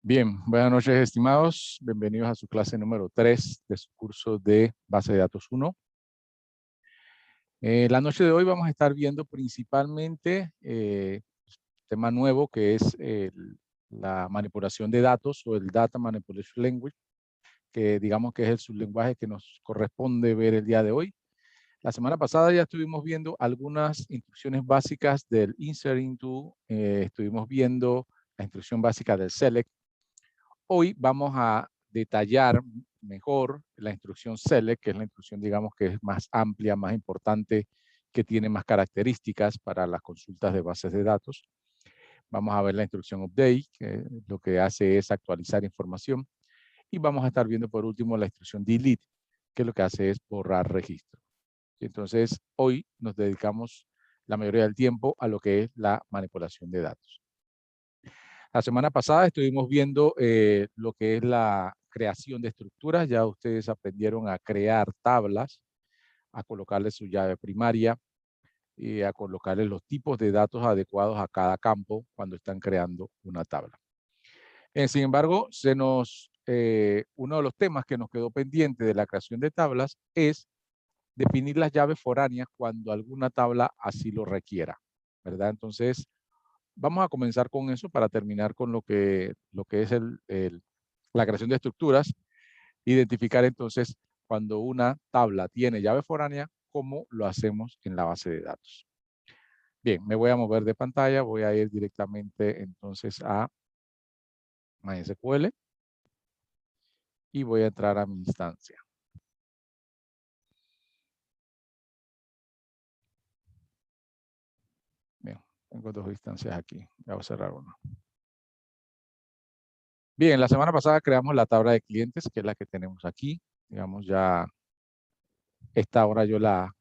Bien, buenas noches, estimados. Bienvenidos a su clase número 3 de su curso de Base de Datos 1. La noche de hoy vamos a estar viendo principalmente tema nuevo que es la manipulación de datos o el Data Manipulation Language, que digamos que es el sublenguaje que nos corresponde ver el día de hoy. La semana pasada ya estuvimos viendo algunas instrucciones básicas del Insert Into, estuvimos viendo la instrucción básica del Select. Hoy vamos a detallar mejor la instrucción Select, que es la instrucción, digamos, que es más amplia, más importante, que tiene más características para las consultas de bases de datos. Vamos a ver la instrucción Update, que lo que hace es actualizar información. Y vamos a estar viendo por último la instrucción Delete, que lo que hace es borrar registro. Entonces, hoy nos dedicamos la mayoría del tiempo a lo que es la manipulación de datos. La semana pasada estuvimos viendo lo que es la creación de estructuras. Ya ustedes aprendieron a crear tablas, a colocarle su llave primaria y a colocarle los tipos de datos adecuados a cada campo cuando están creando una tabla. Sin embargo, uno de los temas que nos quedó pendiente de la creación de tablas es definir las llaves foráneas cuando alguna tabla así lo requiera, ¿verdad? Entonces, vamos a comenzar con eso para terminar con lo que es la creación de estructuras. Identificar entonces cuando una tabla tiene llave foránea, cómo lo hacemos en la base de datos. Bien, me voy a mover de pantalla, voy a ir directamente entonces a MySQL y voy a entrar a mi instancia. Bien, tengo dos instancias aquí, ya voy a cerrar una. Bien, la semana pasada creamos la tabla de clientes, que es la que tenemos aquí. Digamos, ya esta ahora yo la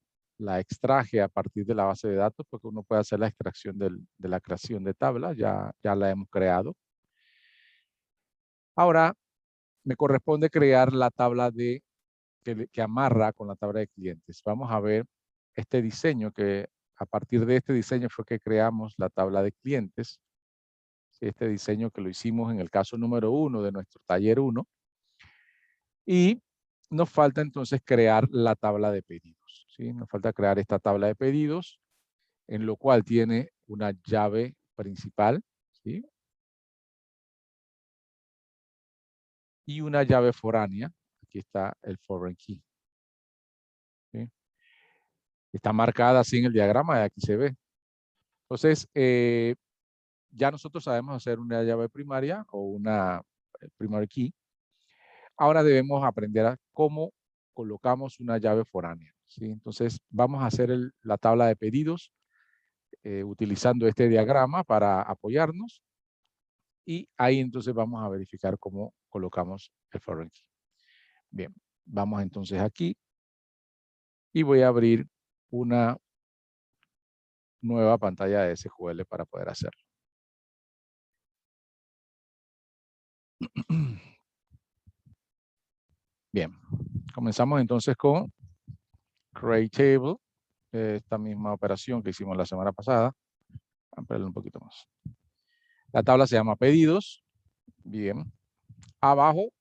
extraje a partir de la base de datos, porque uno puede hacer la extracción de la creación de tablas, ya la hemos creado. Ahora me corresponde crear la tabla que amarra con la tabla de clientes. Vamos a ver este diseño, que a partir de este diseño fue que creamos la tabla de clientes. Este diseño que lo hicimos en el caso número 1 de nuestro taller 1. Y nos falta entonces crear la tabla de pedidos, ¿sí? Nos falta crear esta tabla de pedidos, en lo cual tiene una llave principal, ¿sí? Y una llave foránea. Aquí está el foreign key, ¿sí? Está marcada así en el diagrama, y aquí se ve. Entonces, ya nosotros sabemos hacer una llave primaria o una primary key. Ahora debemos aprender a cómo colocamos una llave foránea, ¿sí? Entonces, vamos a hacer la tabla de pedidos utilizando este diagrama para apoyarnos. Y ahí entonces vamos a verificar cómo colocamos el foreign key. Bien, vamos entonces aquí y voy a abrir una nueva pantalla de SQL para poder hacerlo. Bien, comenzamos entonces con Create Table, esta misma operación que hicimos la semana pasada. Ampliarlo un poquito más. La tabla se llama pedidos. Bien, abajo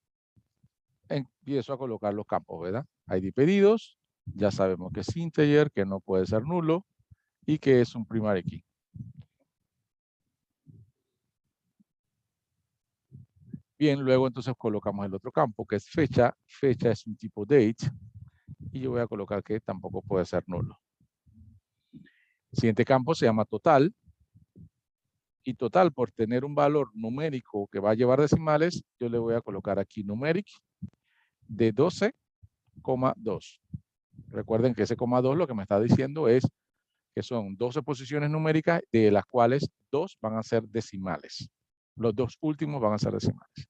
empiezo a colocar los campos, ¿verdad? ID pedidos, ya sabemos que es integer, que no puede ser nulo y que es un primary key. Bien, luego entonces colocamos el otro campo que es fecha. Fecha es un tipo date y yo voy a colocar que tampoco puede ser nulo. El siguiente campo se llama total. Y total, por tener un valor numérico que va a llevar decimales, yo le voy a colocar aquí numeric de 12,2. Recuerden que ese coma 2 lo que me está diciendo es que son 12 posiciones numéricas, de las cuales 2 van a ser decimales. Los dos últimos van a ser decimales.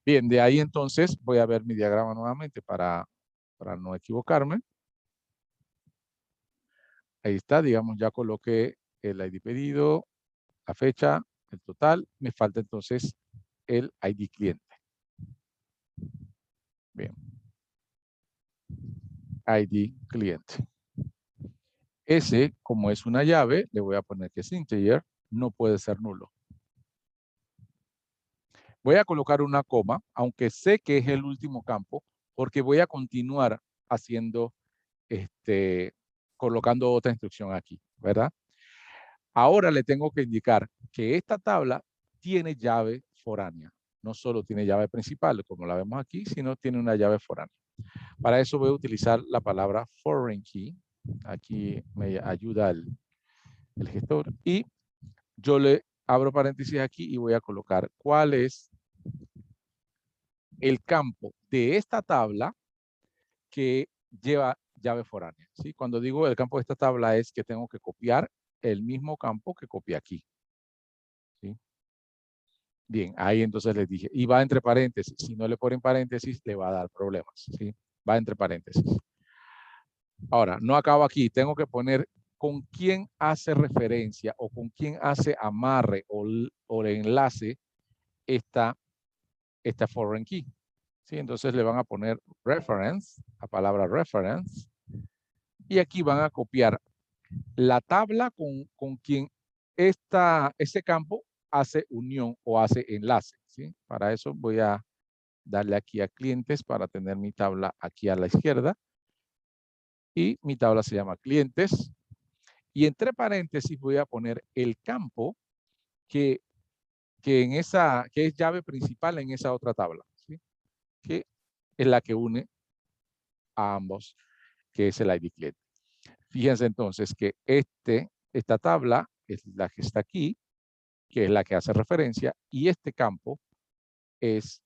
Bien, de ahí entonces voy a ver mi diagrama nuevamente para no equivocarme. Ahí está, digamos, ya coloqué el ID pedido, la fecha, el total. Me falta entonces el ID cliente. Bien. ID cliente. Ese, como es una llave, le voy a poner que es integer, no puede ser nulo. Voy a colocar una coma, aunque sé que es el último campo, porque voy a continuar haciendo, colocando otra instrucción aquí, ¿verdad? Ahora le tengo que indicar que esta tabla tiene llave foránea. No solo tiene llave principal, como la vemos aquí, sino tiene una llave foránea. Para eso voy a utilizar la palabra foreign key. Aquí me ayuda el gestor. Y yo le abro paréntesis aquí y voy a colocar cuál es el campo de esta tabla que lleva llave foránea. ¿Sí? Cuando digo el campo de esta tabla es que tengo que copiar el mismo campo que copié aquí. ¿Sí? Bien, ahí entonces les dije, y va entre paréntesis. Si no le ponen paréntesis, le va a dar problemas. ¿Sí? Va entre paréntesis. Ahora, no acabo aquí. Tengo que poner con quién hace referencia o con quién hace amarre o enlace esta foreign key. ¿Sí? Entonces le van a poner reference, la palabra reference, y aquí van a copiar la tabla con quien ese campo hace unión o hace enlace. ¿Sí? Para eso voy a darle aquí a clientes para tener mi tabla aquí a la izquierda. Y mi tabla se llama clientes. Y entre paréntesis voy a poner el campo que es llave principal en esa otra tabla. ¿Sí? Que es la que une a ambos, que es el ID client. Fíjense entonces que esta tabla es la que está aquí, que es la que hace referencia, y este campo es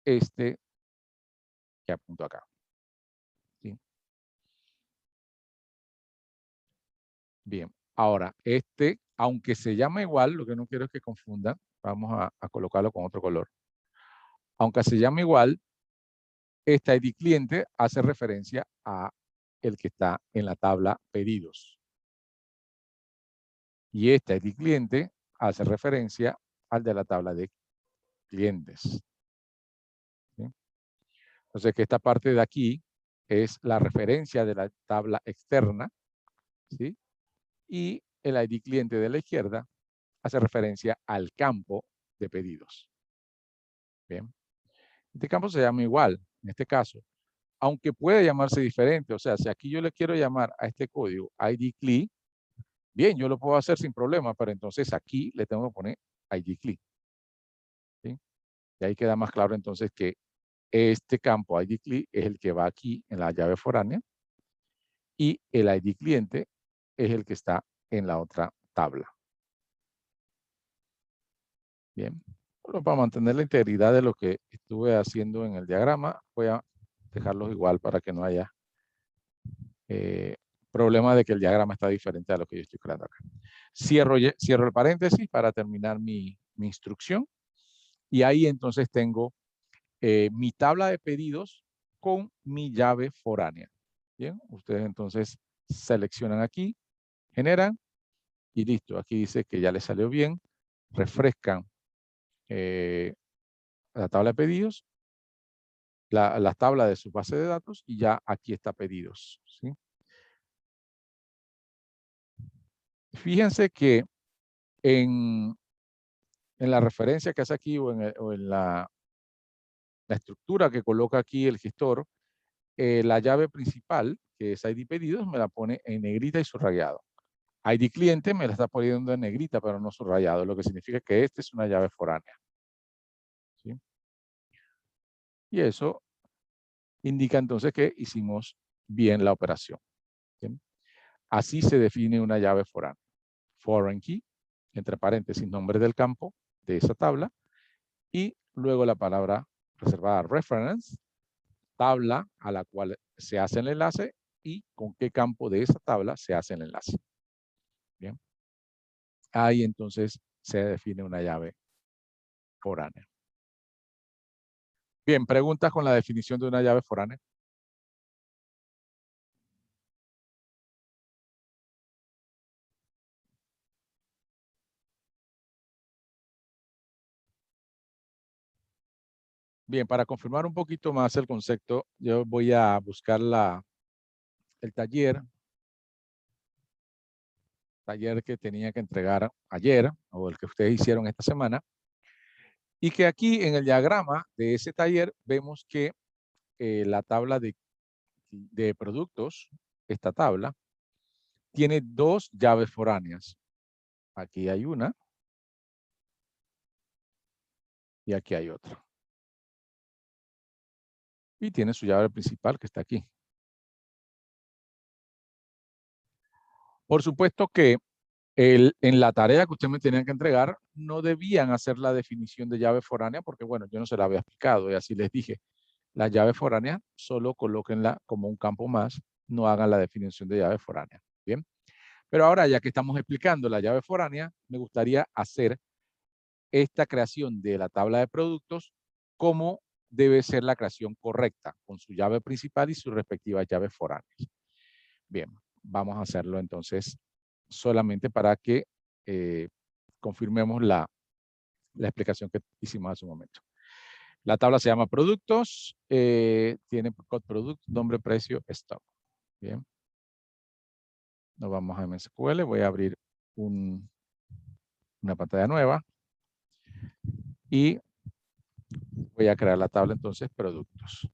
este que apunto acá. ¿Sí? Bien, ahora aunque se llama igual, lo que no quiero es que confundan, vamos a colocarlo con otro color. Aunque se llama igual, esta ID cliente hace referencia a el que está en la tabla pedidos. Y esta ID cliente hace referencia al de la tabla de clientes. ¿Sí? Entonces, que esta parte de aquí es la referencia de la tabla externa, ¿sí? Y el ID cliente de la izquierda hace referencia al campo de pedidos. Bien. Este campo se llama igual, en este caso, aunque puede llamarse diferente. O sea, si aquí yo le quiero llamar a este código ID CLI, bien, yo lo puedo hacer sin problema, pero entonces aquí le tengo que poner ID CLI. ¿Sí? Y ahí queda más claro entonces que este campo ID CLI es el que va aquí en la llave foránea y el ID cliente es el que está en la otra tabla. Bien. Bueno, para mantener la integridad de lo que estuve haciendo en el diagrama, voy a dejarlos igual para que no haya problema de que el diagrama está diferente a lo que yo estoy creando acá. Cierro el paréntesis para terminar mi instrucción. Y ahí entonces tengo mi tabla de pedidos con mi llave foránea. Bien, ustedes entonces seleccionan aquí, generan y listo. Aquí dice que ya les salió bien. Refrescan la tabla de pedidos, la tabla de su base de datos y ya aquí está pedidos. ¿Sí? Fíjense que en la referencia que hace aquí o en la estructura que coloca aquí el gestor, la llave principal, que es ID pedidos, me la pone en negrita y subrayado. ID cliente me la está poniendo en negrita, pero no subrayado, lo que significa que esta es una llave foránea. ¿Sí? Y eso indica entonces que hicimos bien la operación. ¿Sí? Así se define una llave foránea. Foreign key, entre paréntesis, nombre del campo de esa tabla, y luego la palabra reservada reference, tabla a la cual se hace el enlace y con qué campo de esa tabla se hace el enlace. Bien. Ahí entonces se define una llave foránea. Bien, preguntas con la definición de una llave foránea. Bien, para confirmar un poquito más el concepto, yo voy a buscar el taller que tenía que entregar ayer o el que ustedes hicieron esta semana. Y que aquí en el diagrama de ese taller vemos que la tabla de productos, esta tabla, tiene dos llaves foráneas. Aquí hay una y aquí hay otra. Y tiene su llave principal que está aquí. Por supuesto que en la tarea que ustedes me tenían que entregar, no debían hacer la definición de llave foránea porque, bueno, yo no se la había explicado y así les dije. Las llaves foráneas solo colóquenla como un campo más, no hagan la definición de llave foránea. Bien. Pero ahora, ya que estamos explicando la llave foránea, me gustaría hacer esta creación de la tabla de productos, cómo debe ser la creación correcta, con su llave principal y sus respectivas llaves foráneas. Bien, vamos a hacerlo entonces solamente para que confirmemos la explicación que hicimos hace un momento. La tabla se llama productos, tiene code product, nombre, precio, stock. Bien. Nos vamos a MSQL, voy a abrir una pantalla nueva y voy a crear la tabla entonces productos.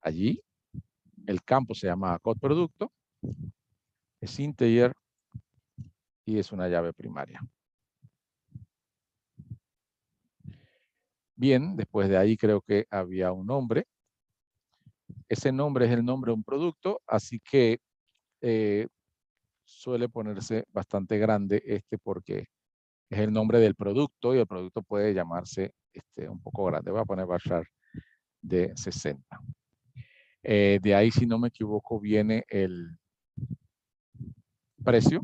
Allí el campo se llama code producto, es integer y es una llave primaria. Bien, después de ahí creo que había un nombre. Ese nombre es el nombre de un producto, así que suele ponerse bastante grande porque es el nombre del producto y el producto puede llamarse un poco grande. Voy a poner varchar de 60. De ahí, si no me equivoco, viene el precio.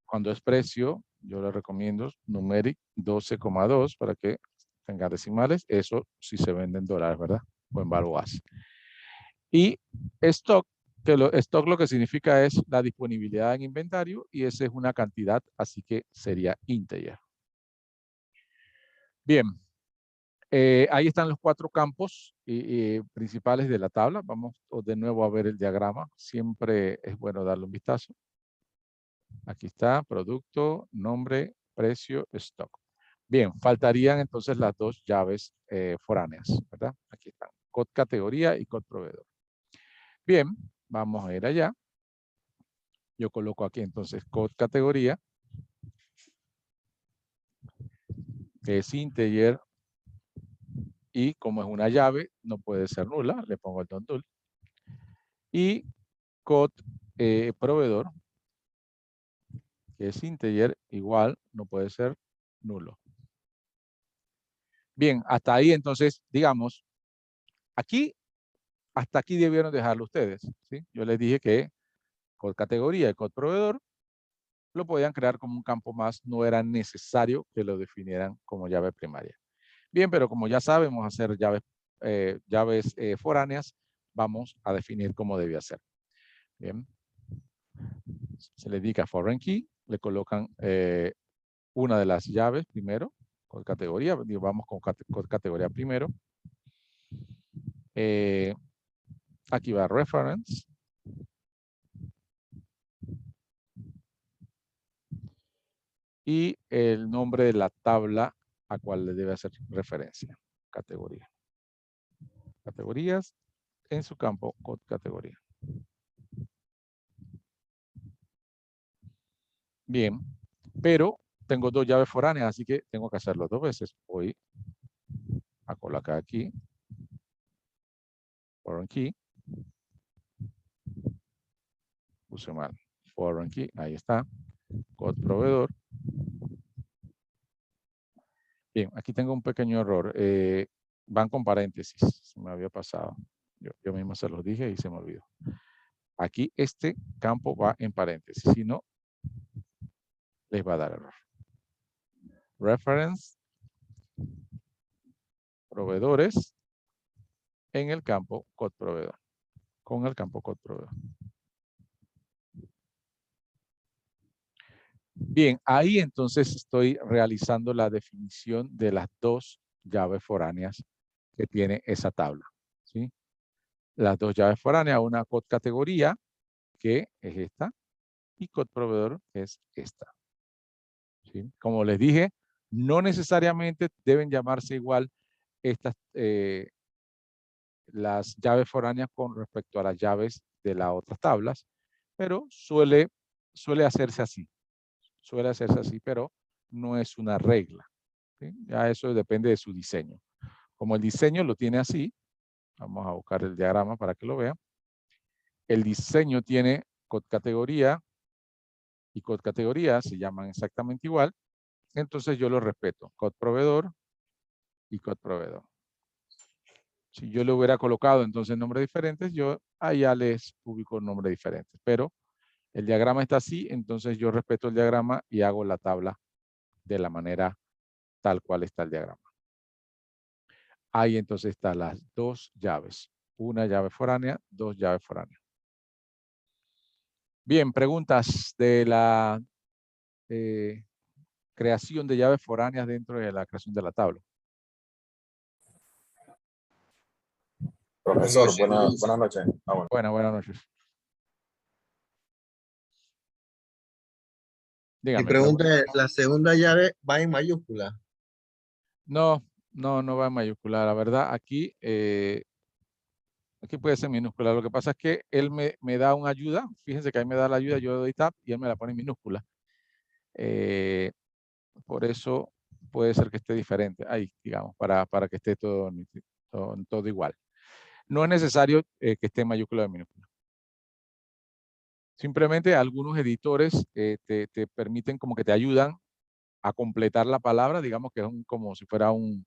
Cuando es precio, yo le recomiendo numeric 12,2 para que tenga decimales. Eso sí se vende en dólares, ¿verdad? O en balboas. Y stock, stock lo que significa es la disponibilidad en inventario y esa es una cantidad, así que sería integer. Bien, ahí están los cuatro campos principales de la tabla. Vamos de nuevo a ver el diagrama. Siempre es bueno darle un vistazo. Aquí está, producto, nombre, precio, stock. Bien, faltarían entonces las dos llaves foráneas, ¿verdad? Aquí están, code categoría y code proveedor. Bien, vamos a ir allá. Yo coloco aquí entonces code categoría, que es integer, y como es una llave, no puede ser nula, le pongo el don't null. Y code proveedor, que es integer, igual, no puede ser nulo. Bien, hasta ahí entonces, digamos, aquí, hasta aquí debieron dejarlo ustedes, ¿sí? Yo les dije que code categoría y code proveedor lo podían crear como un campo más, no era necesario que lo definieran como llave primaria. Bien, pero como ya sabemos hacer llaves foráneas, vamos a definir cómo debía ser. Bien. Se le indica foreign key, le colocan una de las llaves primero, con categoría, vamos con categoría primero. Aquí va reference. Y el nombre de la tabla a cual le debe hacer referencia. Categoría. Categorías en su campo categoría. Bien, pero tengo dos llaves foráneas, así que tengo que hacerlo dos veces. Voy a colocar aquí foreign key. Puse mal. Foreign key, ahí está. Code proveedor. Bien, aquí tengo un pequeño error. Van con paréntesis. Se me había pasado. Yo mismo se los dije y se me olvidó. Aquí este campo va en paréntesis. Si no, les va a dar error. Reference. Proveedores en el campo code proveedor. Con el campo code proveedor. Bien, ahí entonces estoy realizando la definición de las dos llaves foráneas que tiene esa tabla. ¿Sí? Las dos llaves foráneas, una code categoría, que es esta, y code proveedor, que es esta. ¿Sí? Como les dije, No necesariamente deben llamarse igual estas, las llaves foráneas con respecto a las llaves de las otras tablas, pero suele hacerse así. Suele hacerse así, pero no es una regla, ¿sí? Ya eso depende de su diseño. Como el diseño lo tiene así, vamos a buscar el diagrama para que lo vean. El diseño tiene categoría y categoría se llaman exactamente igual. Entonces yo lo respeto. Proveedor y proveedor. Si yo le hubiera colocado entonces nombres diferentes, yo allá les publico nombres diferentes. Pero el diagrama está así, entonces yo respeto el diagrama y hago la tabla de la manera tal cual está el diagrama. Ahí entonces están las dos llaves. Una llave foránea, dos llaves foráneas. Bien, preguntas de la creación de llaves foráneas dentro de la creación de la tabla. Profesor, buenas noches. Bueno. Buenas noches. Mi Dígame. pregunta es, ¿la segunda llave va en mayúscula? No va en mayúscula. La verdad, aquí puede ser minúscula. Lo que pasa es que él me da una ayuda. Fíjense que ahí me da la ayuda, yo doy tab y él me la pone en minúscula. Por eso puede ser que esté diferente ahí, digamos, para que esté todo igual. No es necesario que esté en mayúscula o en minúscula. Simplemente algunos editores te permiten como que te ayudan a completar la palabra, digamos que es como si fuera un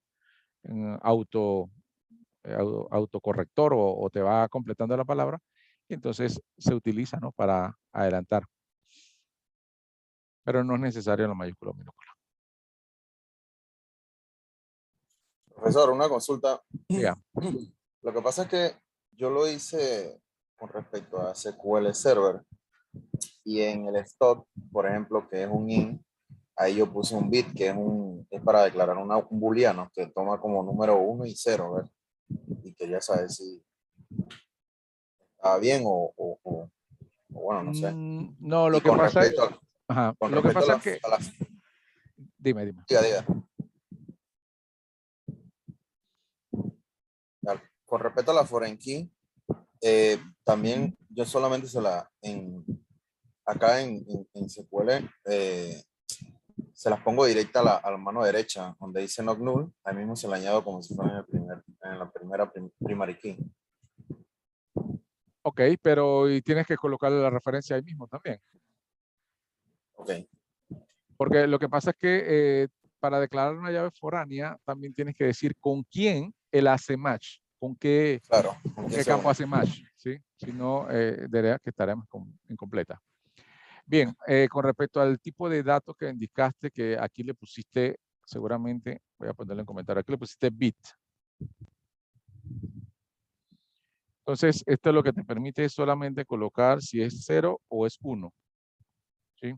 autocorrector o te va completando la palabra, y entonces se utiliza, ¿no?, para adelantar. Pero no es necesario la mayúscula o minúscula. Profesor, una consulta. Yeah. Lo que pasa es que yo lo hice con respecto a SQL Server y en el stock, por ejemplo, que es un in, ahí yo puse un bit que es para declarar un booleano que toma como número 1 y 0, ¿ver? Y quería saber si estaba bien o bueno, no sé. No, lo Y que con pasa es, respecto, ajá, con lo que respecto pasa es que, a las... dime. Diga. Con respecto a la foreign key, también yo solamente acá en SQL se las pongo directa a la mano derecha, donde dice not null, ahí mismo se la añado como si fuera en la primera primary key. Ok, pero y tienes que colocarle la referencia ahí mismo también. Ok. Porque lo que pasa es que para declarar una llave foránea también tienes que decir con quién él hace match, con qué campo hace match, ¿sí? Si no, diría que estaremos incompleta. Bien, con respecto al tipo de datos que indicaste, que aquí le pusiste, seguramente, voy a ponerle en comentario, aquí le pusiste bit. Entonces, esto es lo que te permite solamente colocar si es 0 o es 1. ¿Sí?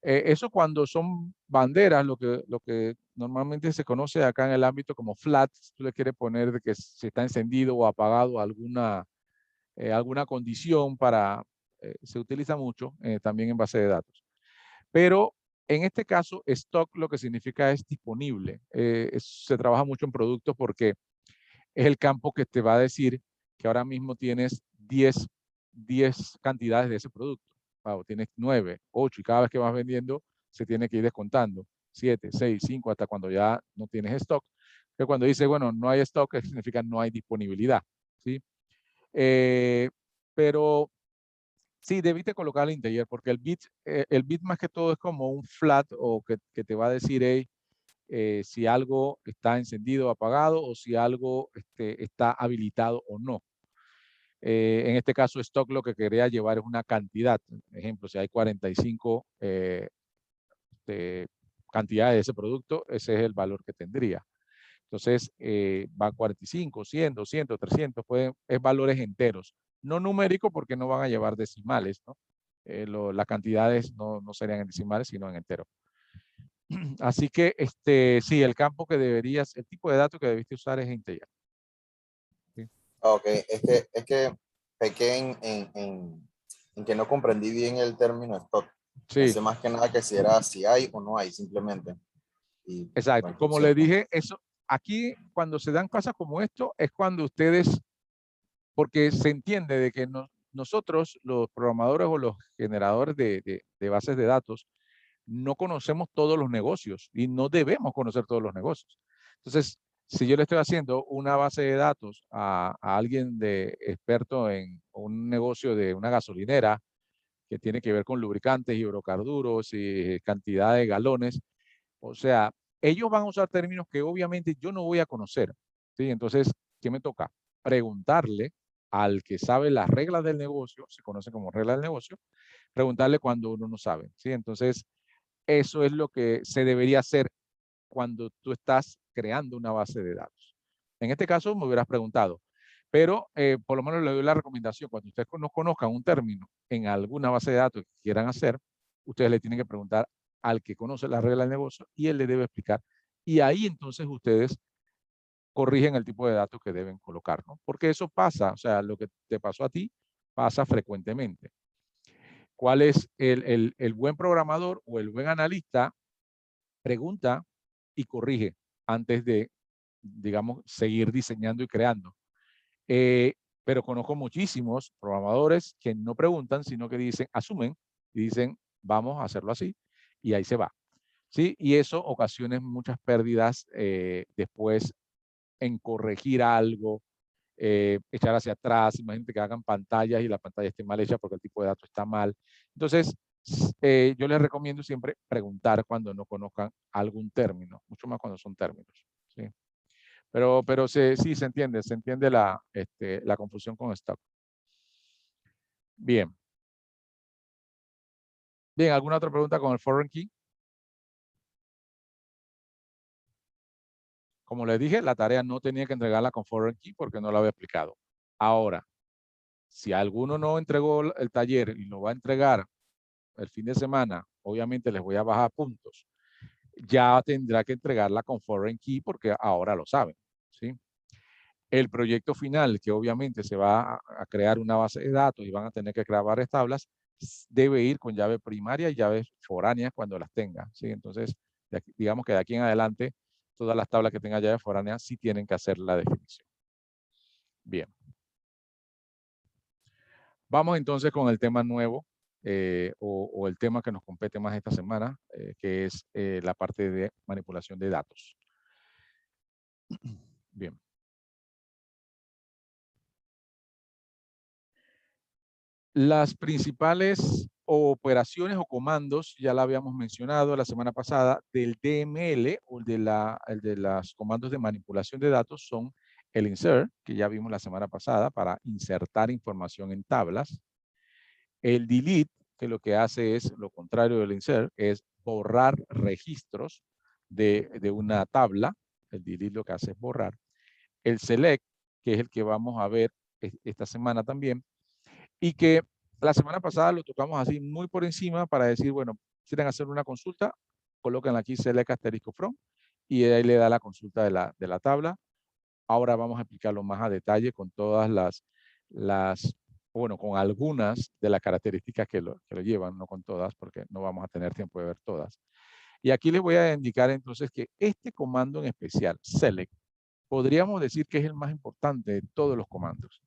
Eso cuando son banderas, lo que normalmente se conoce acá en el ámbito como flat, tú le quieres poner de que si está encendido o apagado alguna condición se utiliza mucho también en base de datos. Pero en este caso, stock lo que significa es disponible. Se trabaja mucho en productos porque es el campo que te va a decir que ahora mismo tienes 10 cantidades de ese producto. Wow, tienes 9, 8 y cada vez que vas vendiendo se tiene que ir descontando. 7, 6, 5 hasta cuando ya no tienes stock. Pero cuando dice, bueno, no hay stock, significa no hay disponibilidad. ¿Sí? Pero sí, debiste colocar el integer porque el bit más que todo es como un flat o que te va a decir, hey, si algo está encendido o apagado o si algo está habilitado o no. En este caso, stock lo que quería llevar es una cantidad. Por ejemplo, si hay 45 cantidades de ese producto, ese es el valor que tendría. Entonces, va 45, 100, 200, 300, es valores enteros. No numéricos porque no van a llevar decimales, ¿no? Las cantidades no serían en decimales, sino en enteros. Así que, sí, el tipo de datos que debiste usar es integer. ¿Sí? Ok, es que pequé en que no comprendí bien el término stock. Sí. Pensé más que nada que si hay o no hay, simplemente. y Exacto. bueno, Como les dije, eso, aquí cuando se dan cosas como esto, es cuando ustedes, porque se entiende de que nosotros, los programadores o los generadores de bases de datos, no conocemos todos los negocios y no debemos conocer todos los negocios. Entonces, si yo le estoy haciendo una base de datos a alguien de experto en un negocio de una gasolinera que tiene que ver con lubricantes, hidrocarburos y cantidad de galones, o sea, ellos van a usar términos que obviamente yo no voy a conocer, ¿sí? Entonces, ¿qué me toca? Preguntarle al que sabe las reglas del negocio, se conoce como reglas del negocio, preguntarle cuando uno no sabe, ¿sí? Entonces, eso es lo que se debería hacer cuando tú estás creando una base de datos. En este caso me hubieras preguntado, pero por lo menos le doy la recomendación, cuando ustedes no conozcan un término en alguna base de datos que quieran hacer, ustedes le tienen que preguntar al que conoce la regla del negocio y él le debe explicar. Y ahí entonces ustedes corrigen el tipo de datos que deben colocar, ¿no? Porque eso pasa, o sea, lo que te pasó a ti pasa frecuentemente. ¿Cuál es el buen programador o el buen analista? Pregunta y corrige antes de, digamos, seguir diseñando y creando. Eh, pero conozco muchísimos programadores que no preguntan, sino que dicen, asumen y dicen, vamos a hacerlo así, y ahí se va. ¿Sí? Y eso ocasiona muchas pérdidas después en corregir algo, echar hacia atrás, imagínate que hagan pantallas y la pantalla esté mal hecha porque el tipo de datos está mal. Entonces, yo les recomiendo siempre preguntar cuando no conozcan algún término, mucho más cuando son términos. ¿Sí? Pero sí se entiende la confusión con stock. Bien. Bien, ¿alguna otra pregunta con el foreign key? Como les dije, la tarea no tenía que entregarla con foreign key porque no la había explicado. Ahora, si alguno no entregó el taller y lo va a entregar el fin de semana, obviamente les voy a bajar puntos. Ya tendrá que entregarla con foreign key porque ahora lo saben, ¿sí? El proyecto final, que obviamente se va a crear una base de datos y van a tener que crear varias tablas, debe ir con llave primaria y llaves foráneas cuando las tenga, ¿sí? Entonces, digamos que de aquí en adelante, todas las tablas que tengan llaves foráneas sí tienen que hacer la definición. Bien. Vamos entonces con el tema nuevo o el tema que nos compete más esta semana, que es la parte de manipulación de datos. Bien. Las principales operaciones o comandos, ya la habíamos mencionado la semana pasada, del DML o el de los comandos de manipulación de datos son el insert, que ya vimos la semana pasada, para insertar información en tablas. El delete, que lo que hace es lo contrario del insert, es borrar registros de una tabla. El delete lo que hace es borrar. El select, que es el que vamos a ver esta semana también, y que la semana pasada lo tocamos así muy por encima para decir, bueno, quieren hacer una consulta, colocan aquí select asterisco from y ahí le da la consulta de la tabla. Ahora vamos a explicarlo más a detalle con todas bueno, con algunas de las características que lo llevan, no con todas, porque no vamos a tener tiempo de ver todas. Y aquí les voy a indicar entonces que este comando en especial, select, podríamos decir que es el más importante de todos los comandos,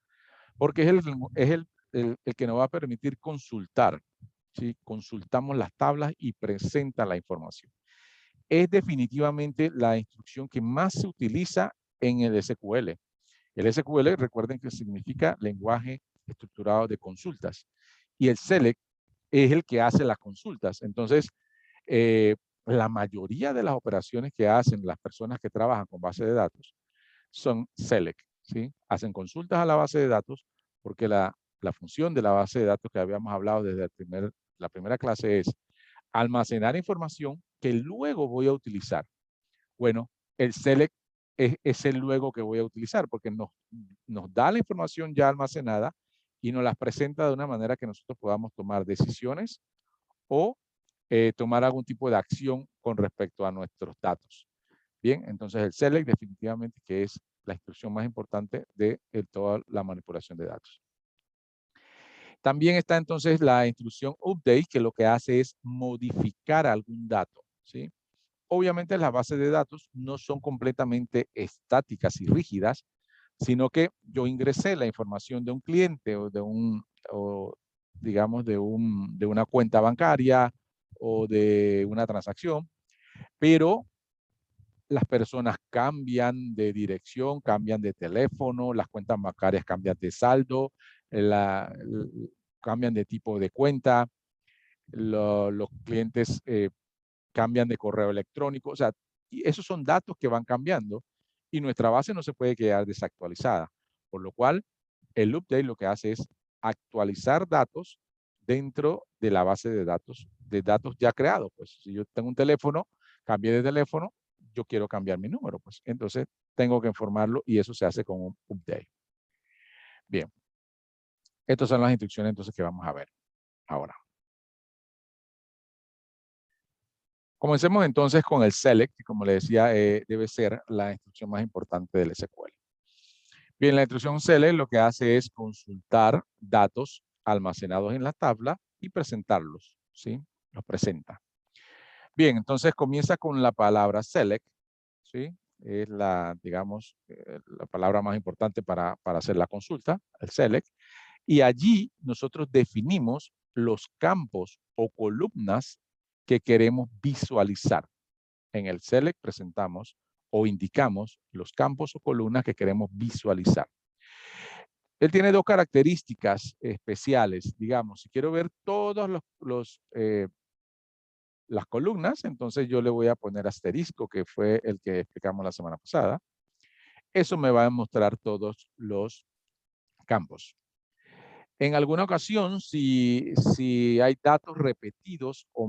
porque es el que nos va a permitir consultar. ¿Sí? Consultamos las tablas y presenta la información. Es definitivamente la instrucción que más se utiliza en el SQL. El SQL, recuerden que significa lenguaje estructurado de consultas. Y el select es el que hace las consultas. Entonces, la mayoría de las operaciones que hacen las personas que trabajan con base de datos son select, ¿sí? Hacen consultas a la base de datos porque la función de la base de datos que habíamos hablado desde la primera clase es almacenar información que luego voy a utilizar. Bueno, el select es el luego que voy a utilizar porque nos da la información ya almacenada y nos las presenta de una manera que nosotros podamos tomar decisiones o tomar algún tipo de acción con respecto a nuestros datos. Bien, entonces el select definitivamente que es la instrucción más importante de toda la manipulación de datos. También está entonces la instrucción update, que lo que hace es modificar algún dato, ¿sí? obviamente las bases de datos no son completamente estáticas y rígidas, sino que yo ingresé la información de un cliente o digamos de una cuenta bancaria o de una transacción, pero las personas cambian de dirección, cambian de teléfono, las cuentas bancarias cambian de saldo, cambian de tipo de cuenta, los clientes cambian de correo electrónico, o sea, y esos son datos que van cambiando y nuestra base no se puede quedar desactualizada, por lo cual el update lo que hace es actualizar datos dentro de la base de datos ya creados. Pues si yo tengo un teléfono, cambié de teléfono, yo quiero cambiar mi número, pues entonces tengo que informarlo y eso se hace con un update. Bien, estas son las instrucciones entonces que vamos a ver ahora. Comencemos entonces con el select, que como le decía, debe ser la instrucción más importante del SQL. Bien, la instrucción select lo que hace es consultar datos almacenados en la tabla y presentarlos, ¿sí? Los presenta. Bien, entonces comienza con la palabra select, ¿sí? Es digamos, la palabra más importante para hacer la consulta, el select. Y allí nosotros definimos los campos o columnas que queremos visualizar. En el select presentamos o indicamos los campos o columnas que queremos visualizar. Él tiene dos características especiales, digamos, si quiero ver todos las columnas, entonces yo le voy a poner asterisco, que fue el que explicamos la semana pasada. Eso me va a mostrar todos los campos. En alguna ocasión, si hay datos repetidos o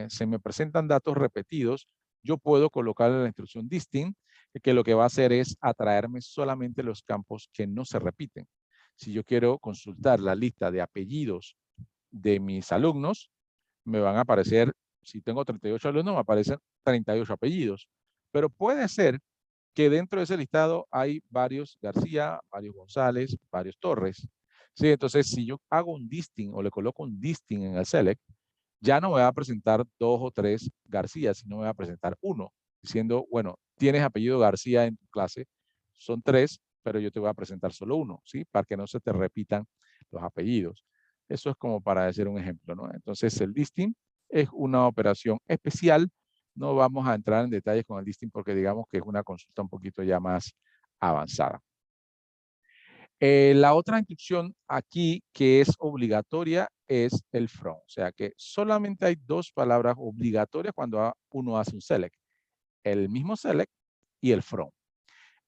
se me presentan datos repetidos, yo puedo colocar la instrucción distinct, que lo que va a hacer es atraerme solamente los campos que no se repiten. Si yo quiero consultar la lista de apellidos de mis alumnos, me van a aparecer, si tengo 38 alumnos, me aparecen 38 apellidos. Pero puede ser que dentro de ese listado hay varios García, varios González, varios Torres. Sí, entonces si yo hago un distinct o le coloco un distinct en el select, ya no me va a presentar 2 o 3 García, sino me va a presentar uno, diciendo, bueno, tienes apellido García en tu clase, son 3, pero yo te voy a presentar solo uno, ¿sí? Para que no se te repitan los apellidos. Eso es como para decir un ejemplo, ¿no? Entonces el distinct es una operación especial. No vamos a entrar en detalles con el distinct porque digamos que es una consulta un poquito ya más avanzada. La otra instrucción aquí que es obligatoria es el from. O sea que solamente hay dos palabras obligatorias cuando uno hace un select. El mismo select y el from.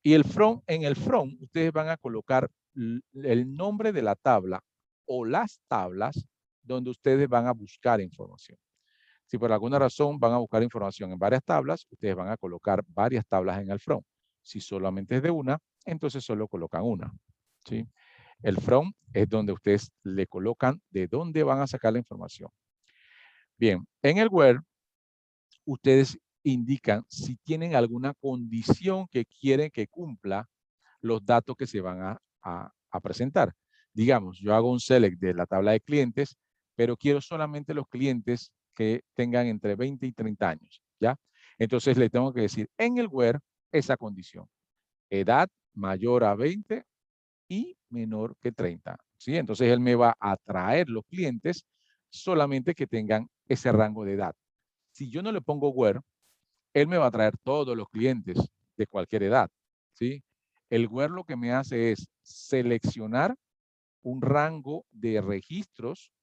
Y el from, en el from, ustedes van a colocar el nombre de la tabla o las tablas donde ustedes van a buscar información. Si por alguna razón van a buscar información en varias tablas, ustedes van a colocar varias tablas en el from. Si solamente es de una, entonces solo colocan una, ¿sí? El from es donde ustedes le colocan de dónde van a sacar la información. Bien, en el where, ustedes indican si tienen alguna condición que quieren que cumpla los datos que se van a presentar. Digamos, yo hago un select de la tabla de clientes, pero quiero solamente los clientes que tengan entre 20 y 30 años, ¿ya? Entonces le tengo que decir en el where esa condición. Edad mayor a 20 y menor que 30, ¿sí? Entonces él me va a traer los clientes solamente que tengan ese rango de edad. Si yo no le pongo where, él me va a traer todos los clientes de cualquier edad, ¿sí? El where lo que me hace es seleccionar un rango de registros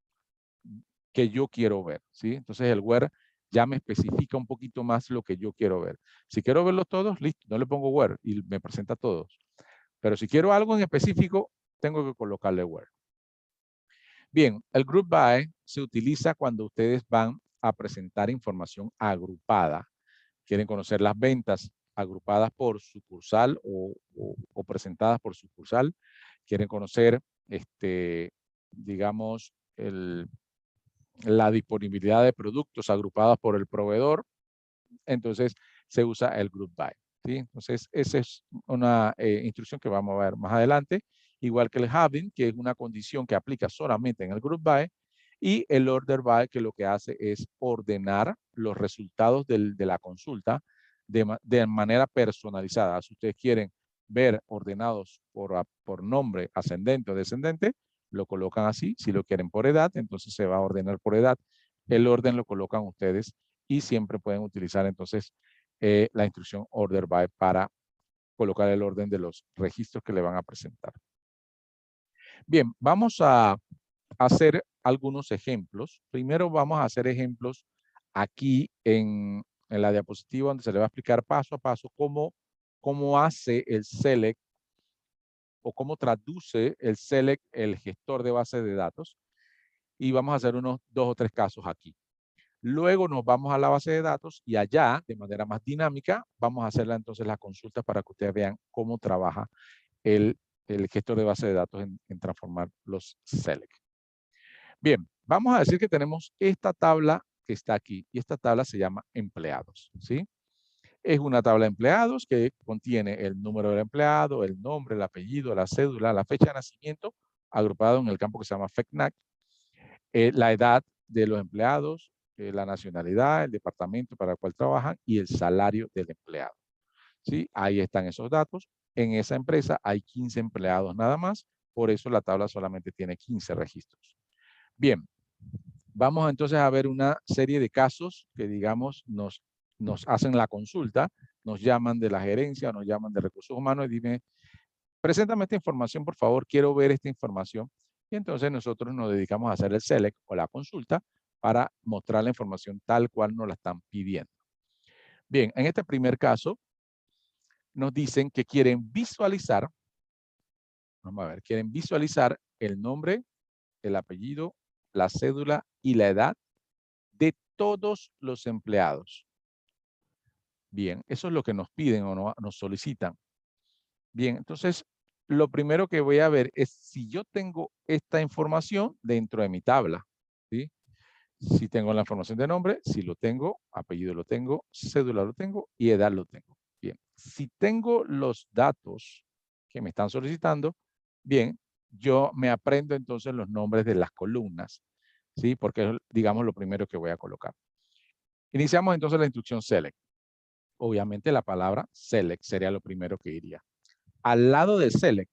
que yo quiero ver, ¿sí? Entonces el where ya me especifica un poquito más lo que yo quiero ver. Si quiero verlos todos, listo, no le pongo where y me presenta todos. Pero si quiero algo en específico, tengo que colocarle where. Bien, el group by se utiliza cuando ustedes van a presentar información agrupada. Quieren conocer las ventas agrupadas por sucursal o presentadas por sucursal. Quieren conocer, digamos, la disponibilidad de productos agrupadas por el proveedor. Entonces, se usa el group by, ¿sí? Entonces, esa es una instrucción que vamos a ver más adelante. Igual que el having, que es una condición que aplica solamente en el group by. Y el order by, que lo que hace es ordenar los resultados de la consulta de manera personalizada. Si ustedes quieren ver ordenados por nombre ascendente o descendente, lo colocan así. Si lo quieren por edad, entonces se va a ordenar por edad. El orden lo colocan ustedes y siempre pueden utilizar entonces la instrucción order by para colocar el orden de los registros que le van a presentar. Bien, vamos a hacer algunos ejemplos. Primero vamos a hacer ejemplos aquí en la diapositiva donde se le va a explicar paso a paso cómo hace el select o cómo traduce el select el gestor de base de datos. Y vamos a hacer unos 2 o 3 casos aquí. Luego nos vamos a la base de datos y allá, de manera más dinámica, vamos a hacerla entonces la consulta para que ustedes vean cómo trabaja el gestor de base de datos en transformar los select. Bien, vamos a decir que tenemos esta tabla que está aquí y esta tabla se llama empleados, ¿sí? Es una tabla de empleados que contiene el número del empleado, el nombre, el apellido, la cédula, la fecha de nacimiento, agrupado en el campo que se llama FECNAC, la edad de los empleados, la nacionalidad, el departamento para el cual trabajan y el salario del empleado. ¿Sí? Ahí están esos datos. En esa empresa hay 15 empleados nada más, por eso la tabla solamente tiene 15 registros. Bien, vamos entonces a ver una serie de casos que, digamos, nos hacen la consulta, nos llaman de la gerencia o nos llaman de recursos humanos y dime, preséntame esta información, por favor, quiero ver esta información. Y entonces nosotros nos dedicamos a hacer el select o la consulta para mostrar la información tal cual nos la están pidiendo. Bien, en este primer caso, nos dicen que quieren visualizar, vamos a ver, quieren visualizar el nombre, el apellido, la cédula y la edad de todos los empleados. Bien, eso es lo que nos piden o nos solicitan. Bien, entonces, lo primero que voy a ver es si yo tengo esta información dentro de mi tabla, ¿sí? Si tengo la información de nombre, si lo tengo, apellido lo tengo, cédula lo tengo y edad lo tengo. Bien, si tengo los datos que me están solicitando, bien, yo me aprendo entonces los nombres de las columnas, ¿sí? Porque es, digamos, lo primero que voy a colocar. Iniciamos entonces la instrucción select. Obviamente la palabra select sería lo primero que iría. Al lado de select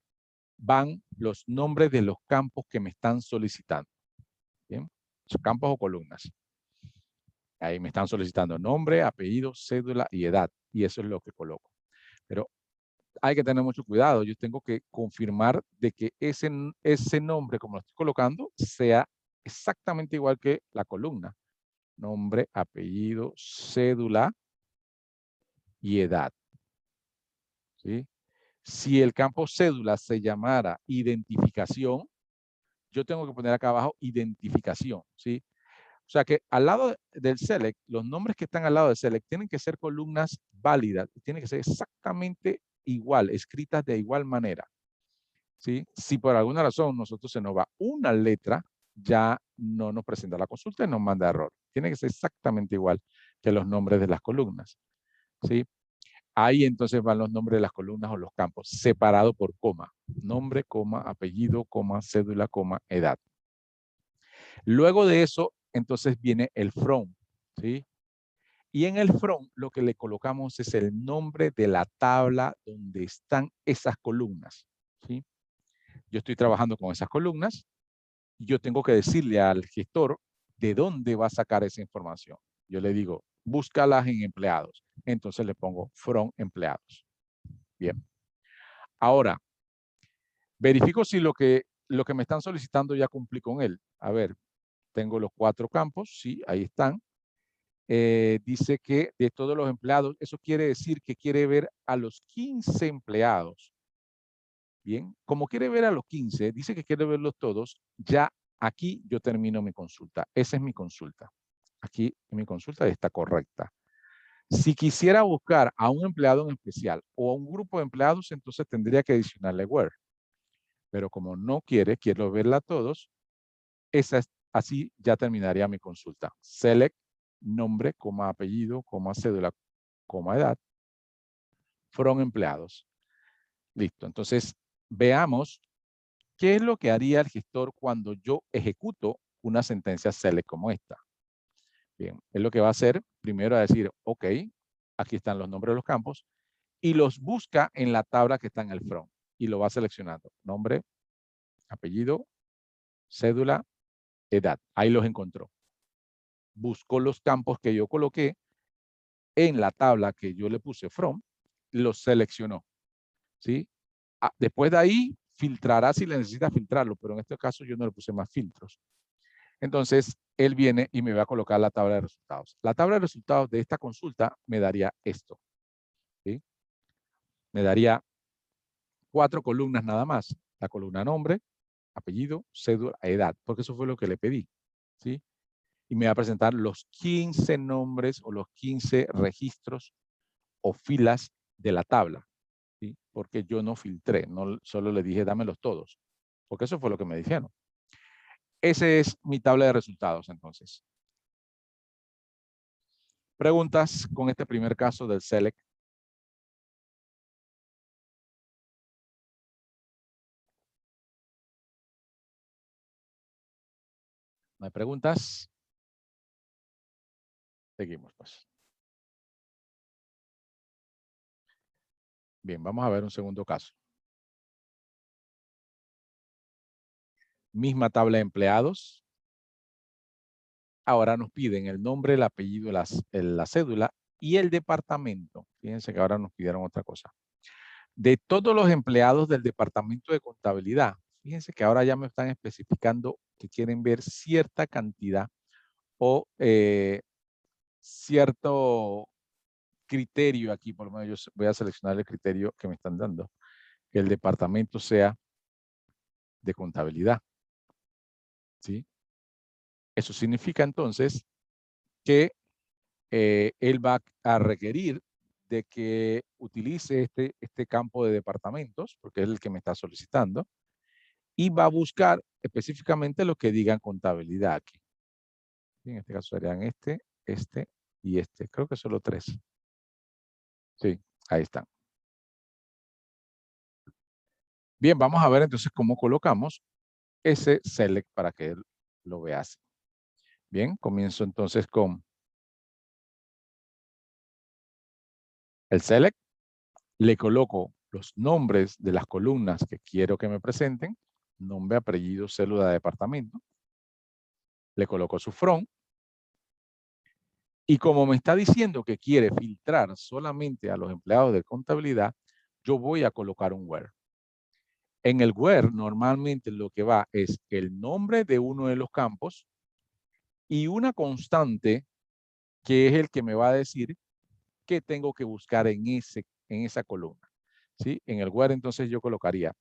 van los nombres de los campos que me están solicitando. Bien, campos o columnas. Ahí me están solicitando nombre, apellido, cédula y edad. Y eso es lo que coloco. Pero hay que tener mucho cuidado. Yo tengo que confirmar de que ese nombre, como lo estoy colocando, sea exactamente igual que la columna. Nombre, apellido, cédula y edad. ¿Sí? Si el campo cédula se llamara identificación, yo tengo que poner acá abajo identificación. ¿Sí? O sea que al lado del select, los nombres que están al lado del select tienen que ser columnas válidas, tienen que ser exactamente igual, escritas de igual manera. ¿Sí? Si por alguna razón nosotros se nos va una letra, ya no nos presenta la consulta y nos manda error. Tiene que ser exactamente igual que los nombres de las columnas. ¿Sí? Ahí entonces van los nombres de las columnas o los campos, separado por coma. Nombre, coma, apellido, coma, cédula, coma, edad. Luego de eso, entonces viene el from, ¿sí? Y en el from lo que le colocamos es el nombre de la tabla donde están esas columnas, ¿sí? Yo estoy trabajando con esas columnas y yo tengo que decirle al gestor de dónde va a sacar esa información. Yo le digo, búscalas en empleados. Entonces le pongo from empleados. Bien. Ahora, verifico si lo que me están solicitando ya cumplí con él. A ver, tengo los 4 campos, sí, ahí están. Dice que de todos los empleados, eso quiere decir que quiere ver a los 15 empleados. Bien, como quiere ver a los 15, dice que quiere verlos todos, ya aquí yo termino mi consulta. Esa es mi consulta. Aquí mi consulta está correcta. Si quisiera buscar a un empleado en especial o a un grupo de empleados, entonces tendría que adicionarle where. Pero como no quiere, quiero verla a todos, así ya terminaría mi consulta. Select nombre, coma apellido, coma cédula, coma edad, from empleados. Listo. Entonces, veamos qué es lo que haría el gestor cuando yo ejecuto una sentencia select como esta. Bien, es lo que va a hacer, primero a decir, ok, aquí están los nombres de los campos, y los busca en la tabla que está en el front, y lo va seleccionando. Nombre, apellido, cédula, edad. Ahí los encontró. Buscó los campos que yo coloqué en la tabla que yo le puse from, los seleccionó, ¿sí? Después de ahí, filtrará si le necesita filtrarlo, pero en este caso yo no le puse más filtros. Entonces, él viene y me va a colocar la tabla de resultados. La tabla de resultados de esta consulta me daría esto, ¿sí? Me daría 4 columnas nada más. La columna nombre, apellido, cédula, edad, porque eso fue lo que le pedí, ¿sí? Y me va a presentar los 15 nombres o los 15 registros o filas de la tabla, ¿sí? Porque yo no filtré, no solo le dije dámelos todos, porque eso fue lo que me dijeron. Esa es mi tabla de resultados, entonces. Preguntas con este primer caso del select. ¿No hay preguntas? Seguimos, pues. Bien, vamos a ver un segundo caso. Misma tabla de empleados. Ahora nos piden el nombre, el apellido, la cédula y el departamento. Fíjense que ahora nos pidieron otra cosa. De todos los empleados del departamento de contabilidad, fíjense que ahora ya me están especificando que quieren ver cierta cantidad o cierto criterio aquí, por lo menos yo voy a seleccionar el criterio que me están dando, que el departamento sea de contabilidad, ¿sí? Eso significa entonces que él va a requerir de que utilice este campo de departamentos, porque es el que me está solicitando, y va a buscar específicamente lo que digan contabilidad aquí. En este caso serían este y este. Creo que solo 3. Sí, ahí están. Bien, vamos a ver entonces cómo colocamos ese select para que él lo vea así. Bien, comienzo entonces con el select. Le coloco los nombres de las columnas que quiero que me presenten. Nombre, apellido, cédula de departamento. Le coloco su from. Y como me está diciendo que quiere filtrar solamente a los empleados de contabilidad, yo voy a colocar un where. En el where normalmente lo que va es el nombre de uno de los campos y una constante que es el que me va a decir qué tengo que buscar en esa columna. ¿Sí? En el where entonces yo colocaría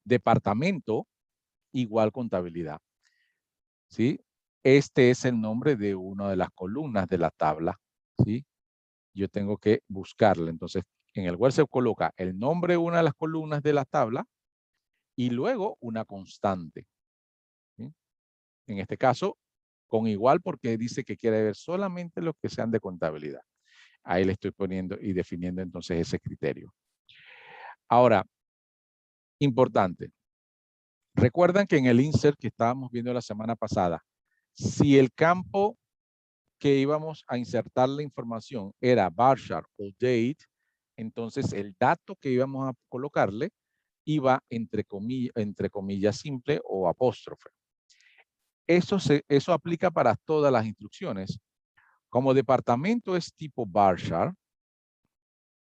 departamento igual contabilidad. ¿Sí? Este es el nombre de una de las columnas de la tabla. ¿Sí? Yo tengo que buscarla. Entonces, en el where se coloca el nombre de una de las columnas de la tabla y luego una constante. ¿Sí? En este caso, con igual porque dice que quiere ver solamente los que sean de contabilidad. Ahí le estoy poniendo y definiendo entonces ese criterio. Ahora, importante. Recuerdan que en el insert que estábamos viendo la semana pasada, si el campo que íbamos a insertar la información era varchar o date, entonces el dato que íbamos a colocarle iba entre comillas simple o apóstrofe. Eso aplica para todas las instrucciones. Como departamento es tipo varchar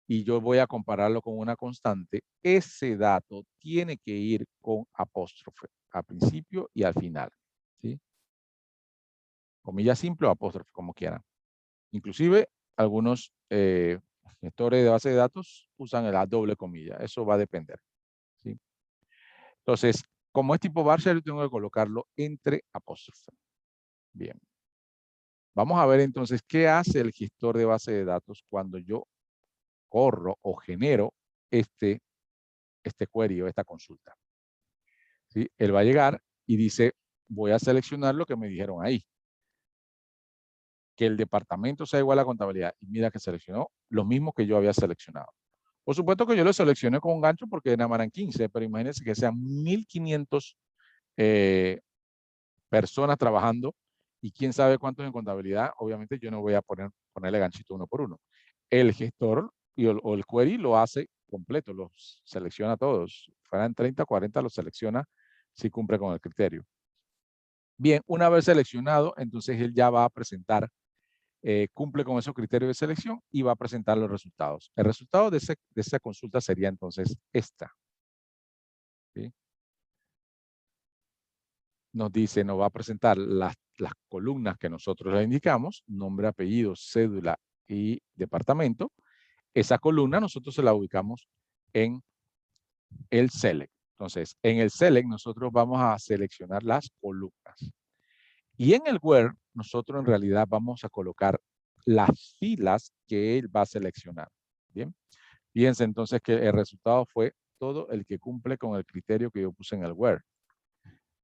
y yo voy a compararlo con una constante, ese dato tiene que ir con apóstrofe al principio y al final. ¿Sí? Comilla simple o apóstrofe, como quieran. Inclusive algunos gestores de base de datos usan la doble comilla. Eso va a depender. ¿Sí? Entonces, como es tipo varchar, yo tengo que colocarlo entre apóstrofe. Bien. Vamos a ver entonces qué hace el gestor de base de datos cuando yo corro o genero este query o esta consulta. ¿Sí? Él va a llegar y dice, voy a seleccionar lo que me dijeron ahí. Que el departamento sea igual a contabilidad. Y mira que seleccionó los mismos que yo había seleccionado. Por supuesto que yo lo seleccioné con un gancho porque eran 15, pero imagínense que sean 1500 personas trabajando y quién sabe cuántos en contabilidad, obviamente yo no voy a ponerle ganchito uno por uno. El gestor o el query lo hace completo, los selecciona todos. Fueran 30, 40, los selecciona si cumple con el criterio. Bien, una vez seleccionado, entonces él ya va a presentar, cumple con esos criterios de selección y va a presentar los resultados. El resultado de esa consulta sería entonces esta. ¿Sí? Nos dice, nos va a presentar las columnas que nosotros le indicamos, nombre, apellido, cédula y departamento. Esa columna nosotros se la ubicamos en el Select. Entonces, en el Select nosotros vamos a seleccionar las columnas. Y en el Where, nosotros en realidad vamos a colocar las filas que él va a seleccionar. Bien. Fíjense entonces que el resultado fue todo el que cumple con el criterio que yo puse en el Where.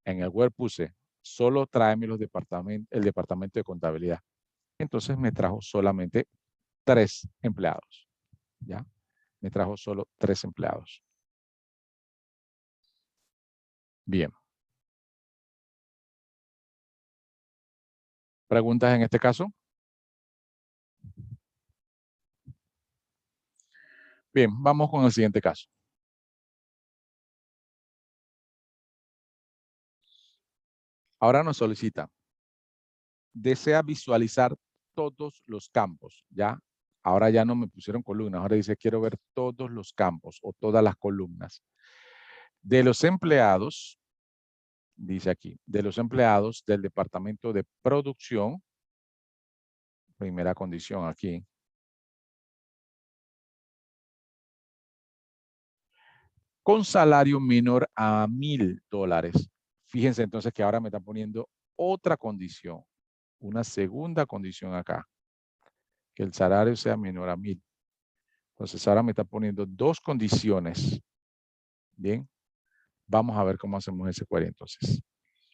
En el Where puse, solo tráeme el departamento de contabilidad. Entonces me trajo solamente 3 empleados. ¿Ya? Me trajo solo 3 empleados. Bien. ¿Preguntas en este caso? Bien, vamos con el siguiente caso. Ahora nos solicita. Desea visualizar todos los campos, ¿ya? Ahora ya no me pusieron columnas, ahora dice quiero ver todos los campos o todas las columnas. De los empleados, dice aquí, de los empleados del departamento de producción, primera condición aquí. Con salario menor a $1,000. Fíjense entonces que ahora me está poniendo otra condición, una segunda condición acá, que el salario sea menor a 1,000. Entonces ahora me está poniendo 2 condiciones. Bien, vamos a ver cómo hacemos ese query entonces.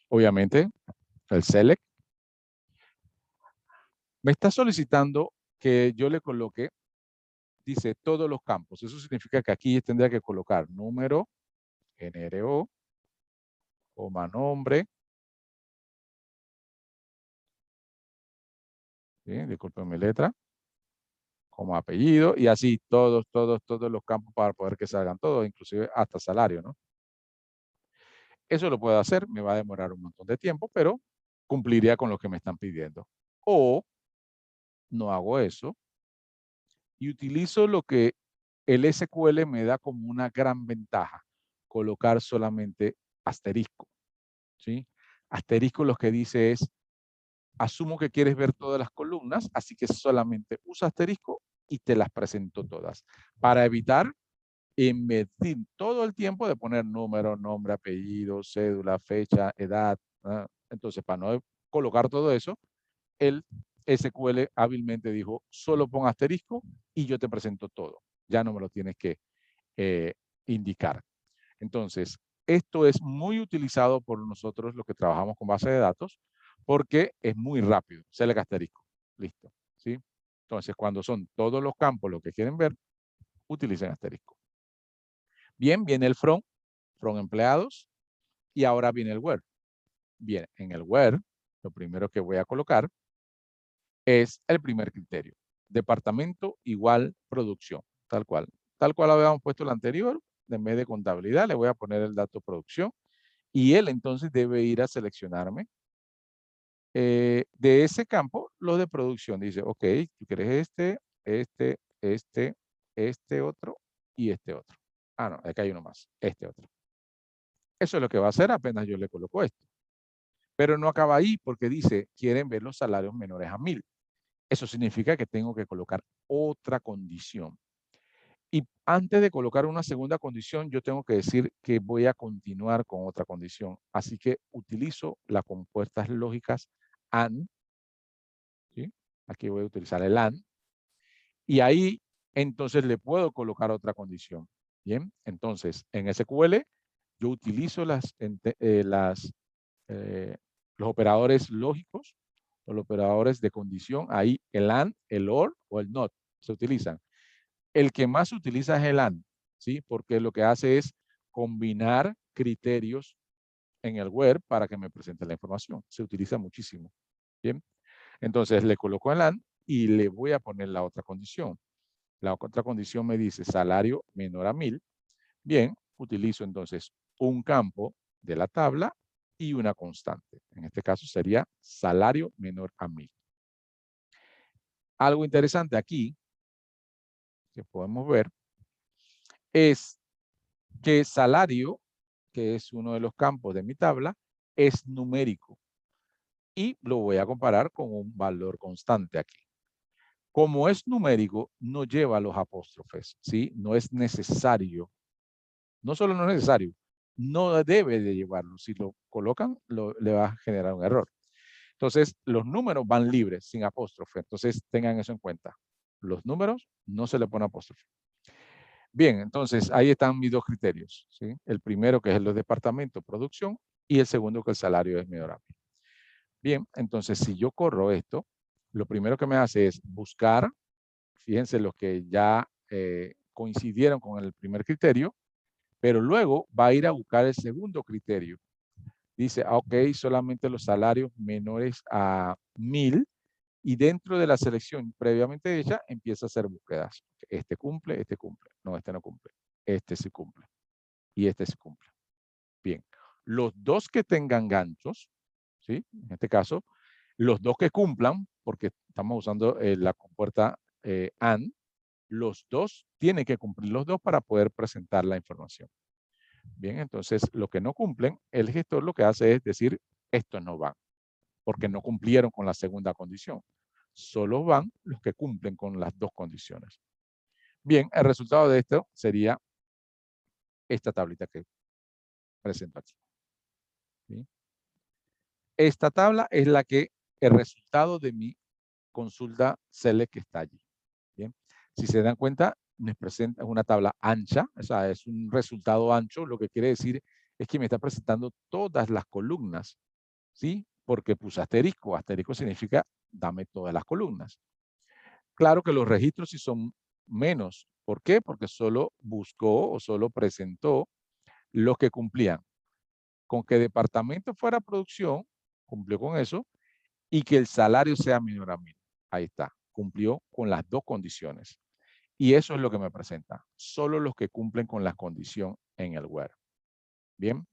Obviamente, el select me está solicitando que yo le coloque, dice, todos los campos. Eso significa que aquí tendría que colocar número, NRO, coma nombre, ¿sí? Disculpen mi letra, como apellido, y así todos los campos para poder que salgan todos, inclusive hasta salario, ¿no? Eso lo puedo hacer, me va a demorar un montón de tiempo, pero cumpliría con lo que me están pidiendo. O no hago eso y utilizo lo que el SQL me da como una gran ventaja, colocar solamente asterisco, ¿sí? Asterisco lo que dice es, asumo que quieres ver todas las columnas, así que solamente usa asterisco y te las presento todas, para evitar invertir todo el tiempo de poner número, nombre, apellido, cédula, fecha, edad. ¿Ah? Entonces, para no colocar todo eso, el SQL hábilmente dijo, solo pon asterisco y yo te presento todo. Ya no me lo tienes que indicar. Entonces, esto es muy utilizado por nosotros los que trabajamos con base de datos porque es muy rápido. Select asterisco. Listo. ¿Sí? Entonces, cuando son todos los campos los que quieren ver, utilicen asterisco. Bien, viene el from empleados, y ahora viene el where. Bien, en el where, lo primero que voy a colocar es el primer criterio. Departamento igual producción, tal cual. Tal cual habíamos puesto el anterior, en vez de contabilidad, le voy a poner el dato producción, y él entonces debe ir a seleccionarme de ese campo lo de producción. Dice, ok, tú quieres este otro y este otro. Ah, no, acá hay uno más, este otro. Eso es lo que va a hacer apenas yo le coloco esto. Pero no acaba ahí porque dice, quieren ver los salarios menores a 1,000. Eso significa que tengo que colocar otra condición. Y antes de colocar una segunda condición, yo tengo que decir que voy a continuar con otra condición. Así que utilizo las compuestas lógicas AND. ¿Sí? Aquí voy a utilizar el AND. Y ahí entonces le puedo colocar otra condición. Bien, entonces en SQL yo utilizo los operadores lógicos o los operadores de condición. Ahí el AND, el OR o el NOT se utilizan. El que más se utiliza es el AND, ¿sí? Porque lo que hace es combinar criterios en el web para que me presente la información. Se utiliza muchísimo. Bien. Entonces le coloco el AND y le voy a poner la otra condición. La otra condición me dice salario menor a 1000. Bien, utilizo entonces un campo de la tabla y una constante. En este caso sería salario menor a 1000. Algo interesante aquí que podemos ver es que salario, que es uno de los campos de mi tabla, es numérico. Y lo voy a comparar con un valor constante aquí. Como es numérico, no lleva los apóstrofes, ¿sí? No es necesario. No solo no es necesario, no debe de llevarlo. Si lo colocan, le va a generar un error. Entonces, los números van libres, sin apóstrofe. Entonces, tengan eso en cuenta. Los números no se le pone apóstrofe. Bien, entonces, ahí están mis dos criterios, ¿sí? El primero, que es el de departamento, producción, y el segundo, que el salario es menor a 1000. Bien, entonces, si yo corro esto, lo primero que me hace es buscar, fíjense los que ya coincidieron con el primer criterio, pero luego va a ir a buscar el segundo criterio. Dice, ok, solamente los salarios menores a 1000, y dentro de la selección previamente hecha empieza a hacer búsquedas. Este cumple, no, este no cumple, este sí cumple y este sí cumple. Bien, los dos que tengan ganchos, ¿sí? En este caso, los dos que cumplan, porque estamos usando la compuerta AND, los dos tienen que cumplir los dos para poder presentar la información. Bien, entonces, lo que no cumplen, el gestor lo que hace es decir, estos no van, porque no cumplieron con la segunda condición. Solo van los que cumplen con las dos condiciones. Bien, el resultado de esto sería esta tablita que presento aquí. ¿Sí? Esta tabla es el resultado de mi consulta Select que está allí. Bien, si se dan cuenta, me presenta una tabla ancha, o sea, es un resultado ancho, lo que quiere decir es que me está presentando todas las columnas, ¿sí? Porque puse asterisco. Asterisco significa dame todas las columnas. Claro que los registros sí son menos. ¿Por qué? Porque solo buscó o solo presentó los que cumplían. Con que departamento fuera producción, cumplió con eso, y que el salario sea menor a 1000. Ahí está, cumplió con las dos condiciones. Y eso es lo que me presenta. Solo los que cumplen con la condición en el web. Bien.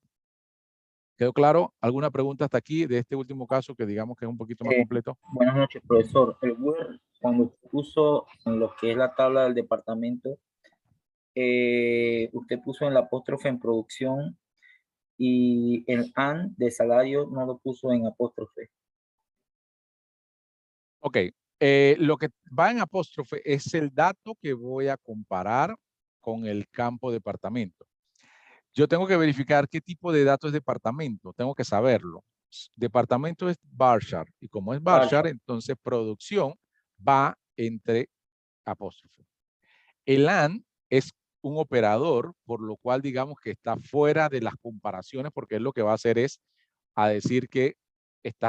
¿Quedó claro? ¿Alguna pregunta hasta aquí de este último caso que digamos que es un poquito más completo? Buenas noches, profesor. El Word, cuando usted puso en lo que es la tabla del departamento, usted puso en la apóstrofe en producción y el AN de salario no lo puso en apóstrofe. Ok. Lo que va en apóstrofe es el dato que voy a comparar con el campo departamento. Yo tengo que verificar qué tipo de datos es departamento. Tengo que saberlo. Departamento es varchar. Y como es varchar, entonces producción va entre apóstrofe. El AND es un operador, por lo cual digamos que está fuera de las comparaciones, porque es lo que va a hacer es a decir que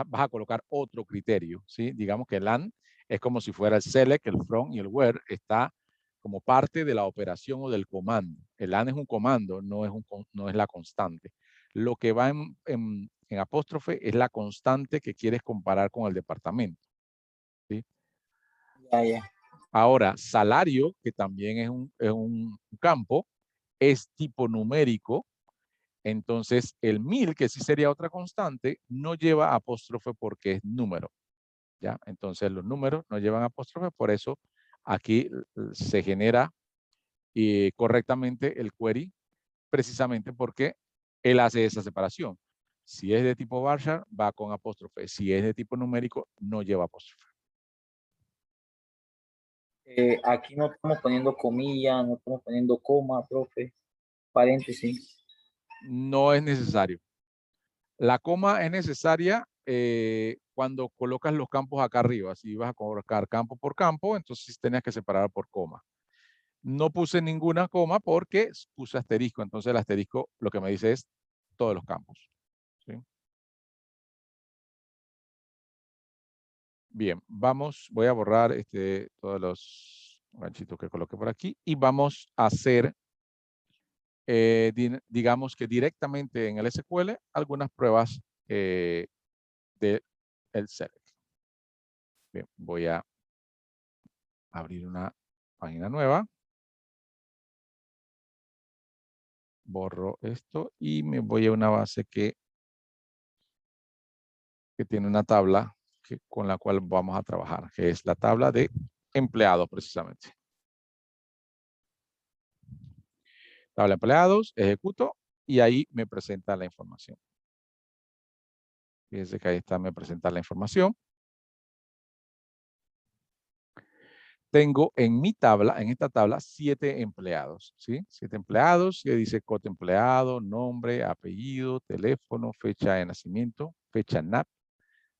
vas a colocar otro criterio, ¿sí? Digamos que el AND es como si fuera el select, el from y el where, está como parte de la operación o del comando. El AND es un comando, no es la constante. Lo que va en apóstrofe es la constante que quieres comparar con el departamento, ¿sí? Ya. Ahora, salario, que también es un campo, es tipo numérico. Entonces, el 1000, que sí sería otra constante, no lleva apóstrofe porque es número. ¿Ya? Entonces, los números no llevan apóstrofe, por eso aquí se genera correctamente el query, precisamente porque él hace esa separación. Si es de tipo varchar, va con apóstrofe. Si es de tipo numérico, no lleva apóstrofe. Aquí no estamos poniendo comillas, no estamos poniendo coma, profe, paréntesis. No es necesario. La coma es necesaria cuando colocas los campos acá arriba. Si vas a colocar campo por campo, entonces tenías que separar por coma. No puse ninguna coma porque puse asterisco. Entonces el asterisco lo que me dice es todos los campos. ¿Sí? Bien, voy a borrar todos los ganchitos que coloqué por aquí y vamos a hacer digamos que directamente en el SQL, algunas pruebas de el select. Bien, voy a abrir una página nueva. Borro esto y me voy a una base que tiene una tabla con la cual vamos a trabajar, que es la tabla de empleados precisamente. Tabla de empleados, ejecuto y ahí me presenta la información. Fíjense que ahí está, me presenta la información. Tengo en mi tabla, en esta tabla, 7 empleados, ¿sí? 7 empleados, que dice cote empleado, nombre, apellido, teléfono, fecha de nacimiento, fecha NAP,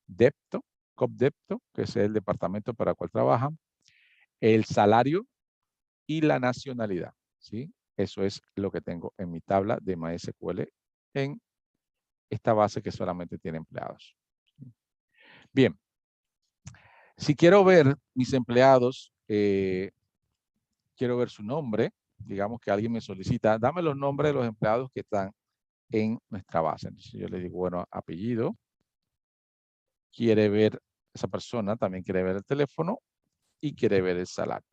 depto, COPDEPTO, que es el departamento para el cual trabajan, el salario y la nacionalidad, ¿sí? Eso es lo que tengo en mi tabla de MySQL en esta base que solamente tiene empleados. Bien, si quiero ver mis empleados, quiero ver su nombre, digamos que alguien me solicita, dame los nombres de los empleados que están en nuestra base. Entonces yo le digo, bueno, apellido, quiere ver esa persona, también quiere ver el teléfono y quiere ver el salario.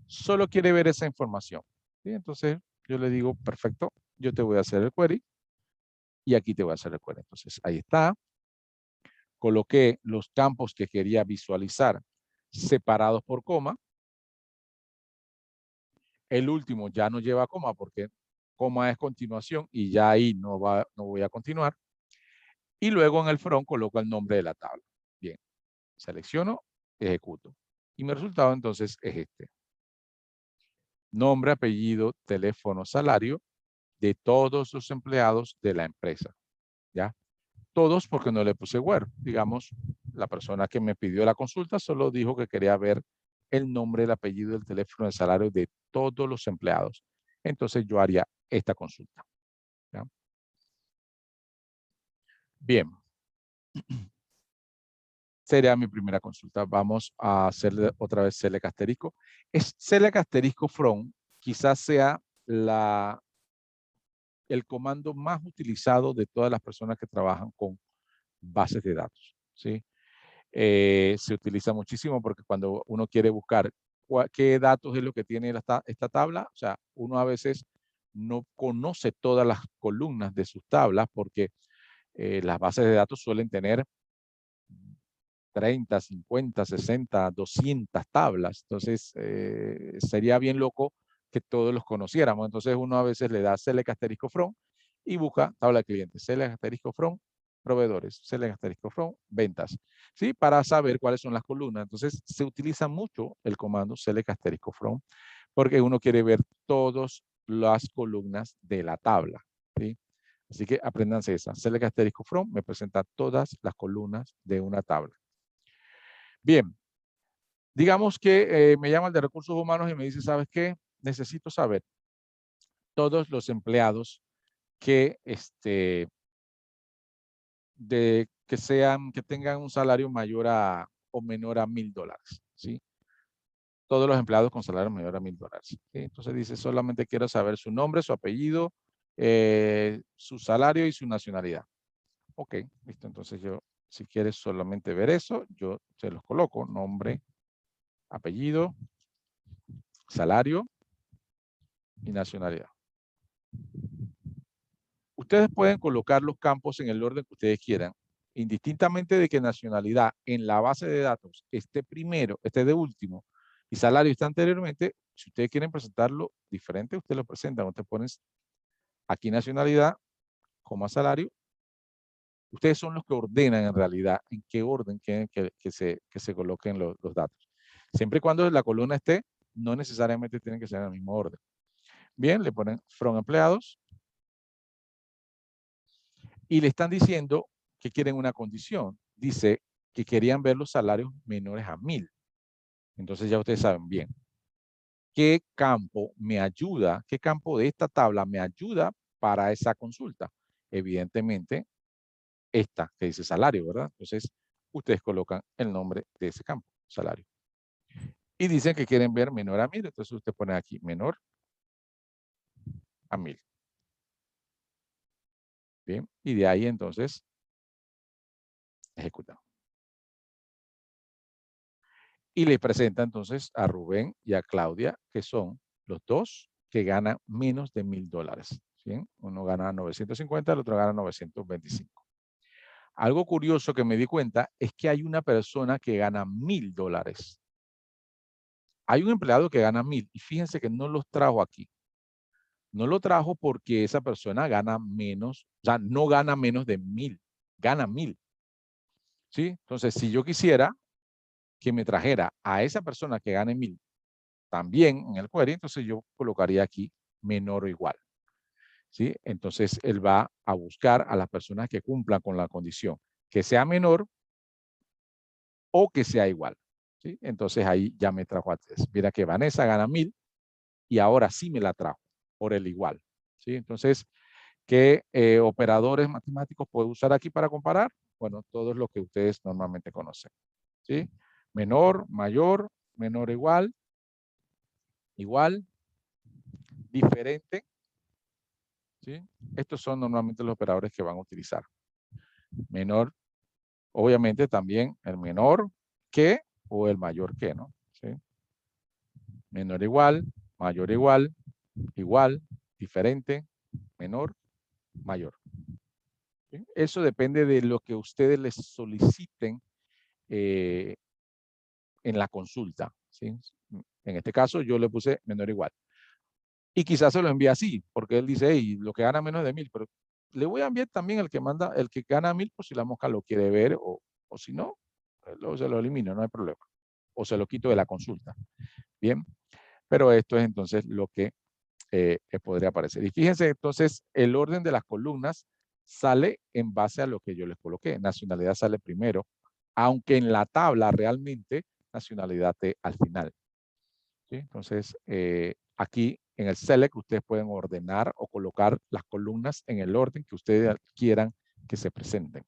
Solo quiere ver esa información, ¿sí? Entonces yo le digo, perfecto, yo te voy a hacer el query y aquí te voy a hacer el query. Entonces ahí está. Coloqué los campos que quería visualizar separados por coma. El último ya no lleva coma porque coma es continuación y ya ahí no voy a continuar. Y luego en el front coloco el nombre de la tabla. Bien, selecciono, ejecuto. Y mi resultado entonces es este. Nombre, apellido, teléfono, salario de todos los empleados de la empresa. ¿Ya? Todos porque no le puse where. Digamos, la persona que me pidió la consulta solo dijo que quería ver el nombre, el apellido, el teléfono, el salario de todos los empleados. Entonces yo haría esta consulta. ¿Ya? Bien. Sería mi primera consulta. Vamos a hacerle otra vez select asterisco. Select asterisco from quizás sea el comando más utilizado de todas las personas que trabajan con bases de datos, ¿sí? Se utiliza muchísimo porque cuando uno quiere buscar qué datos es lo que tiene esta tabla, o sea, uno a veces no conoce todas las columnas de sus tablas porque las bases de datos suelen tener 30, 50, 60, 200 tablas. Entonces, sería bien loco que todos los conociéramos. Entonces, uno a veces le da select asterisco from y busca tabla de clientes. Select asterisco from proveedores. Select asterisco from ventas. ¿Sí? Para saber cuáles son las columnas. Entonces, se utiliza mucho el comando select asterisco from porque uno quiere ver todas las columnas de la tabla. ¿Sí? Así que apréndanse esa. Select asterisco from me presenta todas las columnas de una tabla. Bien, digamos que me llama el de recursos humanos y me dice, ¿sabes qué? Necesito saber todos los empleados que, que tengan un salario mayor o menor a $1000, ¿sí? Todos los empleados con salario mayor a $1000, ¿sí? Entonces dice, solamente quiero saber su nombre, su apellido, su salario y su nacionalidad. Ok, listo. Entonces yo, si quieres solamente ver eso, yo se los coloco, nombre, apellido, salario y nacionalidad. Ustedes pueden colocar los campos en el orden que ustedes quieran, indistintamente de que nacionalidad en la base de datos esté primero, esté de último y salario está anteriormente. Si ustedes quieren presentarlo diferente, ustedes lo presentan. Ustedes ponen aquí nacionalidad, coma salario. Ustedes son los que ordenan en realidad en qué orden quieren que se coloquen los datos. Siempre y cuando la columna esté, no necesariamente tienen que ser en el mismo orden. Bien, le ponen from empleados y le están diciendo que quieren una condición. Dice que querían ver los salarios menores a 1000. Entonces ya ustedes saben bien qué campo me ayuda, qué campo de esta tabla me ayuda para esa consulta. Evidentemente, esta que dice salario, ¿verdad? Entonces, ustedes colocan el nombre de ese campo, salario. Y dicen que quieren ver menor a 1000. Entonces, usted pone aquí menor a 1000. Bien, y de ahí entonces ejecutar. Y le presenta entonces a Rubén y a Claudia, que son los dos que ganan menos de $1000. ¿Sí? Uno gana 950, el otro gana 925. Algo curioso que me di cuenta es que hay una persona que gana $1000. Hay un empleado que gana 1000 y fíjense que no los trajo aquí. No lo trajo porque esa persona gana menos, o sea, no gana menos de 1000, gana 1000. ¿Sí? Entonces, si yo quisiera que me trajera a esa persona que gane 1000 también en el query, entonces yo colocaría aquí menor o igual. ¿Sí? Entonces, él va a buscar a las personas que cumplan con la condición, que sea menor o que sea igual. ¿Sí? Entonces, ahí ya me trajo a 3. Mira que Vanessa gana 1000 y ahora sí me la trajo por el igual. ¿Sí? Entonces, ¿qué operadores matemáticos puedo usar aquí para comparar? Bueno, todos los que ustedes normalmente conocen. ¿Sí? Menor, mayor, menor o igual, igual, diferente. ¿Sí? Estos son normalmente los operadores que van a utilizar. Menor, obviamente también el menor que o el mayor que, ¿no? ¿Sí? Menor igual, mayor igual, igual, diferente, menor, mayor. ¿Sí? Eso depende de lo que ustedes les soliciten en la consulta. ¿Sí? En este caso yo le puse menor igual. Y quizás se lo envía así, porque él dice, hey, lo que gana menos de 1000, pero le voy a enviar también el que manda, el que gana 1000, por si la mosca lo quiere ver, o si no, luego se lo elimino, no hay problema. O se lo quito de la consulta. Bien, pero esto es entonces lo que podría aparecer. Y fíjense, entonces, el orden de las columnas sale en base a lo que yo les coloqué. Nacionalidad sale primero, aunque en la tabla realmente nacionalidad al final. ¿Sí? Entonces, aquí en el Select ustedes pueden ordenar o colocar las columnas en el orden que ustedes quieran que se presenten.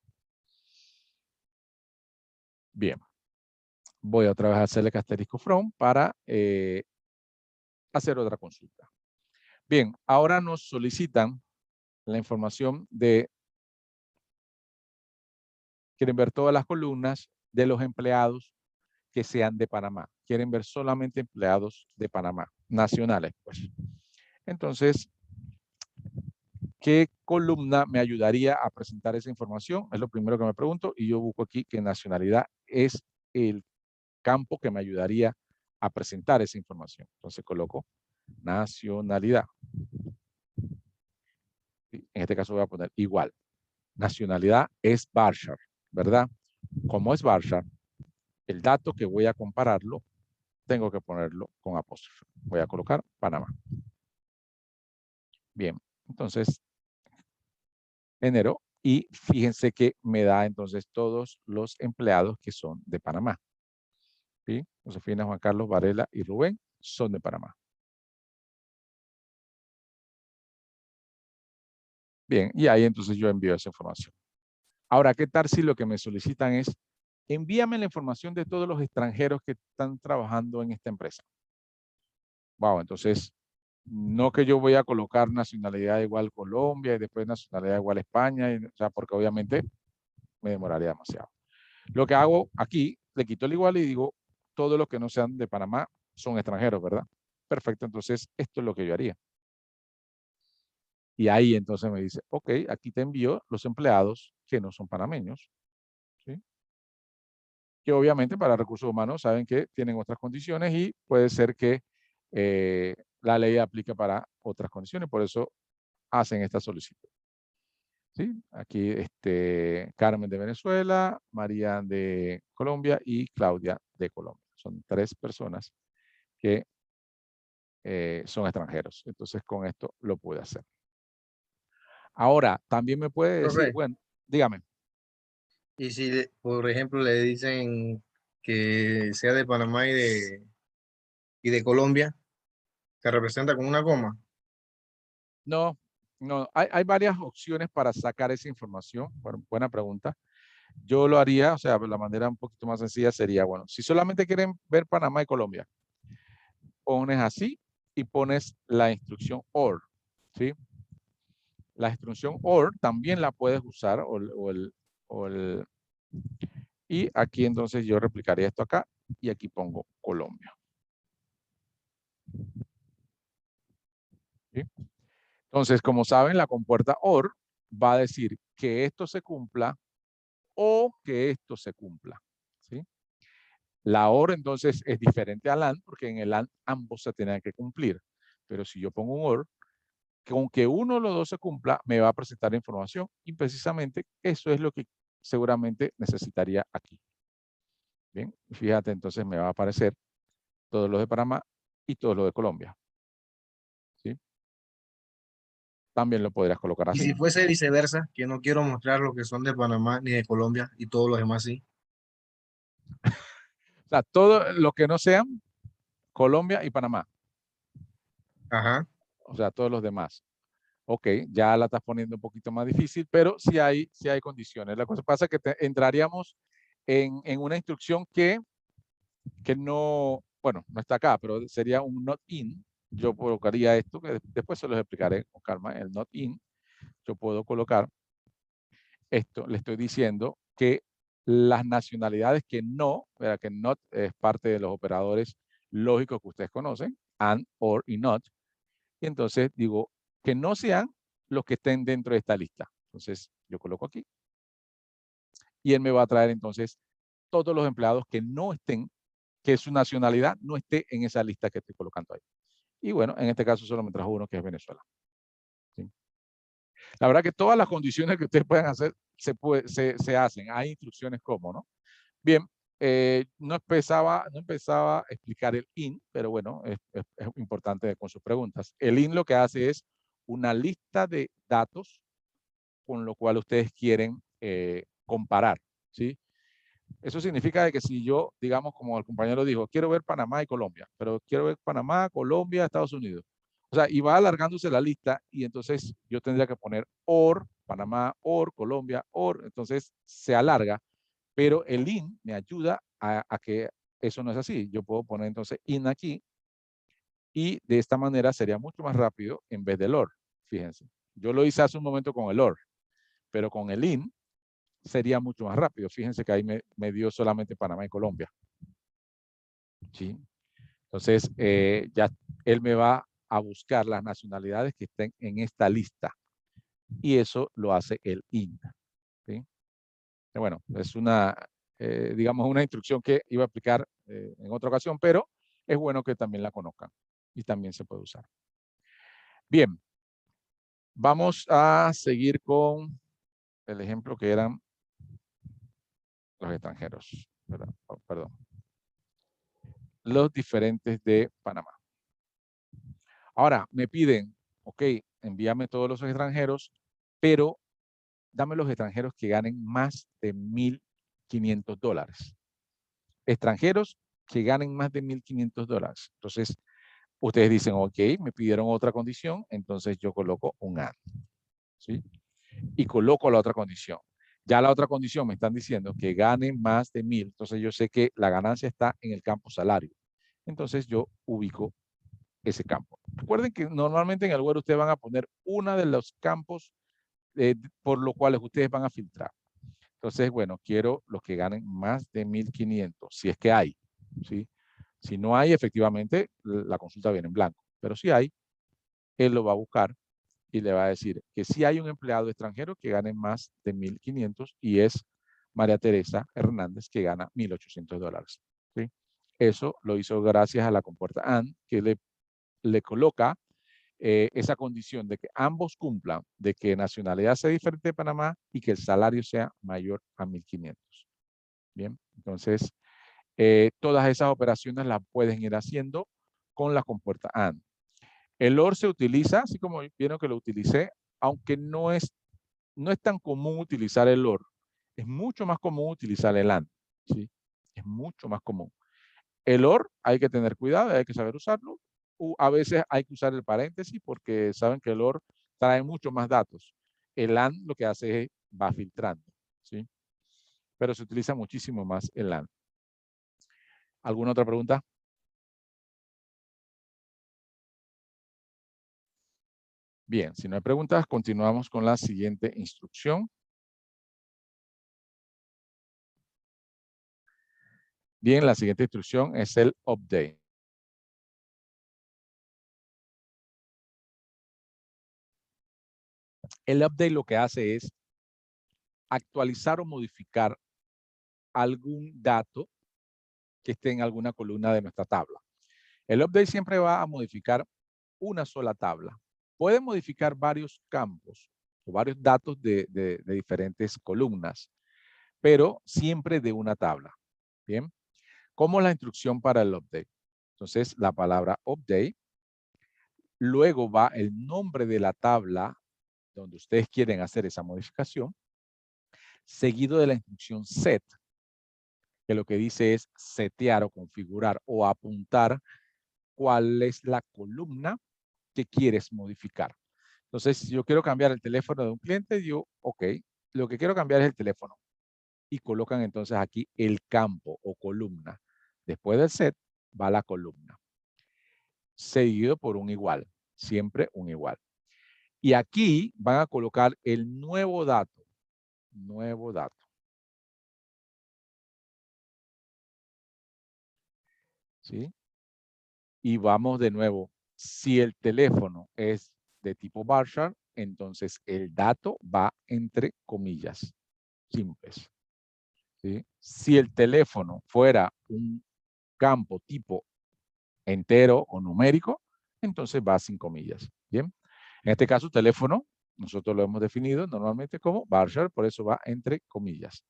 Bien. Voy otra vez a Select asterisco from para hacer otra consulta. Bien, ahora nos solicitan la información de, quieren ver todas las columnas de los empleados que sean de Panamá. Quieren ver solamente empleados de Panamá, nacionales, pues. Entonces, ¿qué columna me ayudaría a presentar esa información? Es lo primero que me pregunto y yo busco aquí que nacionalidad es el campo que me ayudaría a presentar esa información. Entonces coloco nacionalidad. En este caso voy a poner igual. Nacionalidad es Varchar, ¿verdad? Como es Varchar, el dato que voy a compararlo, tengo que ponerlo con apóstrofe. Voy a colocar Panamá. Bien, entonces, enero. Y fíjense que me da entonces todos los empleados que son de Panamá. ¿Sí? Josefina, Juan Carlos, Varela y Rubén son de Panamá. Bien, y ahí entonces yo envío esa información. Ahora, ¿qué tal si lo que me solicitan es envíame la información de todos los extranjeros que están trabajando en esta empresa? Wow, entonces, no que yo voy a colocar nacionalidad igual Colombia y después nacionalidad igual España, o sea, porque obviamente me demoraría demasiado. Lo que hago aquí, le quito el igual y digo, todos los que no sean de Panamá son extranjeros, ¿verdad? Perfecto, entonces esto es lo que yo haría. Y ahí entonces me dice, ok, aquí te envío los empleados que no son panameños, ¿sí? Que obviamente para recursos humanos saben que tienen otras condiciones y puede ser que la ley aplique para otras condiciones, por eso hacen esta solicitud. ¿Sí? Aquí Carmen de Venezuela, María de Colombia y Claudia de Colombia. Son 3 personas que son extranjeros. Entonces con esto lo puede hacer. Ahora, también me puede decir, Profe, bueno, dígame. y si, por ejemplo, le dicen que sea de Panamá y de Colombia, se representa con una coma. No, no, hay varias opciones para sacar esa información. Bueno, buena pregunta. Yo lo haría, o sea, la manera un poquito más sencilla sería, bueno, si solamente quieren ver Panamá y Colombia, pones así y pones la instrucción OR, ¿sí? La extrusión OR también la puedes usar y aquí entonces yo replicaría esto acá y aquí pongo Colombia. ¿Sí? Entonces, como saben, la compuerta OR va a decir que esto se cumpla o que esto se cumpla. ¿Sí? La OR entonces es diferente al AND porque en el AND ambos se tienen que cumplir. Pero si yo pongo un OR, que aunque uno de los dos se cumpla, me va a presentar información y precisamente eso es lo que seguramente necesitaría aquí. Bien, fíjate, entonces me va a aparecer todos los de Panamá y todos los de Colombia. ¿Sí? También lo podrías colocar Y así. si fuese viceversa, que no quiero mostrar lo que son de Panamá ni de Colombia y todos los demás sí. O sea, todo lo que no sean Colombia y Panamá. Ajá. O sea, todos los demás. Ok, ya la estás poniendo un poquito más difícil, pero sí hay condiciones. La cosa pasa que entraríamos en una instrucción que no, bueno, no está acá, pero sería un not in. Yo colocaría esto, que después se los explicaré con calma, el not in. Yo puedo colocar esto, le estoy diciendo que las nacionalidades que no, que not es parte de los operadores lógicos que ustedes conocen, and, or y not, y entonces digo que no sean los que estén dentro de esta lista. Entonces yo coloco aquí y él me va a traer entonces todos los empleados que no estén, que su nacionalidad no esté en esa lista que estoy colocando ahí. Y bueno, en este caso solo me trajo uno que es Venezuela. ¿Sí? La verdad que todas las condiciones que ustedes pueden hacer se hacen. Hay instrucciones como, ¿no? Bien, no empezaba a explicar el IN, pero bueno, es importante con sus preguntas. El IN lo que hace es una lista de datos con lo cual ustedes quieren comparar, ¿sí? Eso significa de que si yo, digamos, como el compañero dijo, quiero ver Panamá y Colombia, pero quiero ver Panamá, Colombia, Estados Unidos. O sea, y va alargándose la lista y entonces yo tendría que poner OR, Panamá, OR, Colombia, OR, entonces se alarga, pero el IN me ayuda a que eso no es así. Yo puedo poner entonces IN aquí y de esta manera sería mucho más rápido en vez del OR, fíjense. Yo lo hice hace un momento con el OR, pero con el IN sería mucho más rápido. Fíjense que ahí me dio solamente Panamá y Colombia. ¿Sí? Entonces, ya él me va a buscar las nacionalidades que estén en esta lista. Y eso lo hace el IN. ¿Sí? Bueno, es una, digamos, una instrucción que iba a aplicar en otra ocasión, pero es bueno que también la conozcan y también se puede usar. Bien, vamos a seguir con el ejemplo que eran los extranjeros. Perdón. Los diferentes de Panamá. Ahora, me piden, ok, envíame todos los extranjeros, pero dame los extranjeros que ganen más de $1,500. Extranjeros que ganen más de $1,500. Entonces, ustedes dicen, ok, me pidieron otra condición, entonces yo coloco un AND. ¿Sí? Y coloco la otra condición. Ya la otra condición me están diciendo que ganen más de 1,000. Entonces yo sé que la ganancia está en el campo salario. Entonces yo ubico ese campo. Recuerden que normalmente en el web ustedes van a poner uno de los campos por los cuales ustedes van a filtrar. Entonces, bueno, quiero los que ganen más de 1,500, si es que hay. ¿Sí? Si no hay, efectivamente, la consulta viene en blanco. Pero si hay, él lo va a buscar y le va a decir que si hay un empleado extranjero que gane más de 1,500 y es María Teresa Hernández que gana $1,800. ¿Sí? Eso lo hizo gracias a la compuerta AND que le coloca esa condición de que ambos cumplan, de que nacionalidad sea diferente de Panamá y que el salario sea mayor a 1,500. Bien, entonces todas esas operaciones las pueden ir haciendo con la compuerta AND. El OR se utiliza, así como vieron que lo utilicé, aunque no es tan común utilizar el OR. Es mucho más común utilizar el AND. ¿Sí? Es mucho más común. El OR hay que tener cuidado, hay que saber usarlo. A veces hay que usar el paréntesis porque saben que el OR trae mucho más datos. El AND lo que hace es va filtrando. ¿Sí? Pero se utiliza muchísimo más el AND. ¿Alguna otra pregunta? Bien, si no hay preguntas, continuamos con la siguiente instrucción. Bien, la siguiente instrucción es el update. El update lo que hace es actualizar o modificar algún dato que esté en alguna columna de nuestra tabla. El update siempre va a modificar una sola tabla. Puede modificar varios campos o varios datos de diferentes columnas, pero siempre de una tabla. Bien, ¿cómo es la instrucción para el update? Entonces, la palabra update, luego va el nombre de la tabla donde ustedes quieren hacer esa modificación, seguido de la instrucción set, que lo que dice es setear o configurar o apuntar cuál es la columna que quieres modificar. Entonces, si yo quiero cambiar el teléfono de un cliente, yo, ok, lo que quiero cambiar es el teléfono. Y colocan entonces aquí el campo o columna. Después del set va la columna. Seguido por un igual. Siempre un igual. Y aquí van a colocar el nuevo dato. Nuevo dato. ¿Sí? Y vamos de nuevo. Si el teléfono es de tipo bar chart, entonces el dato va entre comillas simples. ¿Sí? Si el teléfono fuera un campo tipo entero o numérico, entonces va sin comillas. Bien. En este caso, teléfono, nosotros lo hemos definido normalmente como bar chart, por eso va entre comillas.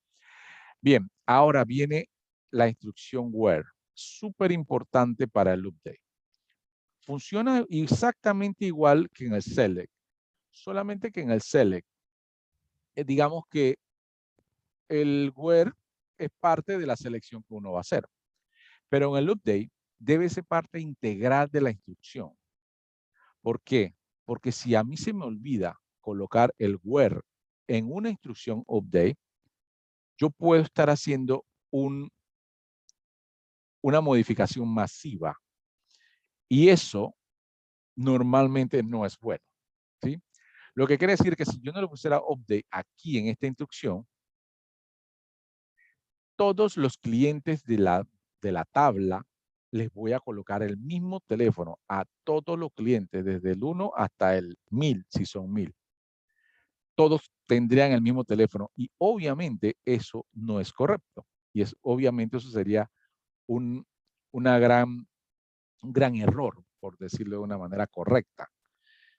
Bien, ahora viene la instrucción where, súper importante para el update. Funciona exactamente igual que en el select, solamente que en el select, digamos que el where es parte de la selección que uno va a hacer. Pero en el update debe ser parte integral de la instrucción. ¿Por qué? Porque si a mí se me olvida colocar el where en una instrucción update, yo puedo estar haciendo una modificación masiva. Y eso normalmente no es bueno. ¿Sí? Lo que quiere decir que si yo no le pusiera update aquí en esta instrucción, todos los clientes de la tabla les voy a colocar el mismo teléfono a todos los clientes, desde el 1 hasta el 1000, si son 1000. Todos tendrían el mismo teléfono y obviamente eso no es correcto. Y obviamente eso sería un gran error, por decirlo de una manera correcta.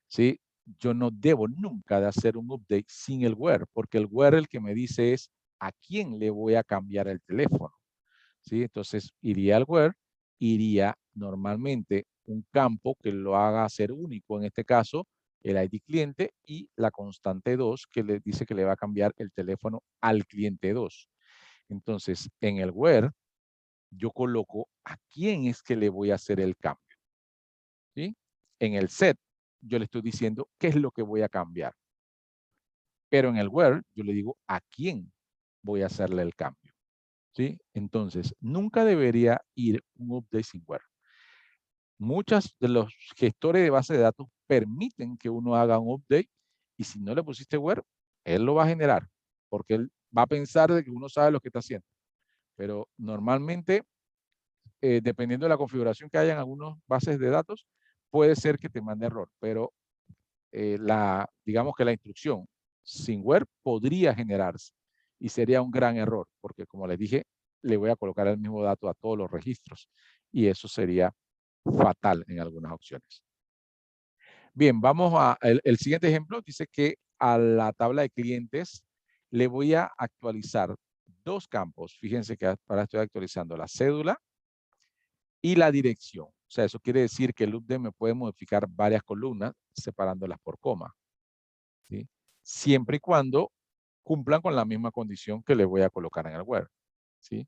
¿Sí? Yo no debo nunca de hacer un update sin el where, porque el where el que me dice es a quién le voy a cambiar el teléfono. ¿Sí? Entonces iría al where, iría normalmente un campo que lo haga ser único, en este caso el ID cliente y la constante 2 que le dice que le va a cambiar el teléfono al cliente 2. Entonces en el where yo coloco a quién es que le voy a hacer el cambio. ¿Sí? En el set yo le estoy diciendo qué es lo que voy a cambiar. Pero en el where yo le digo a quién voy a hacerle el cambio. ¿Sí? Entonces, nunca debería ir un update sin where. Muchos de los gestores de base de datos permiten que uno haga un update y si no le pusiste where, él lo va a generar porque él va a pensar de que uno sabe lo que está haciendo. Pero normalmente, dependiendo de la configuración que haya en algunas bases de datos, puede ser que te mande error, pero digamos que la instrucción sin where podría generarse y sería un gran error porque como les dije, le voy a colocar el mismo dato a todos los registros y eso sería fatal en algunas opciones. Bien, vamos el siguiente ejemplo. Dice que a la tabla de clientes le voy a actualizar dos campos. Fíjense que ahora estoy actualizando la cédula y la dirección. O sea, eso quiere decir que el update me puede modificar varias columnas separándolas por coma. ¿Sí? Siempre y cuando cumplan con la misma condición que le voy a colocar en el where. ¿Sí?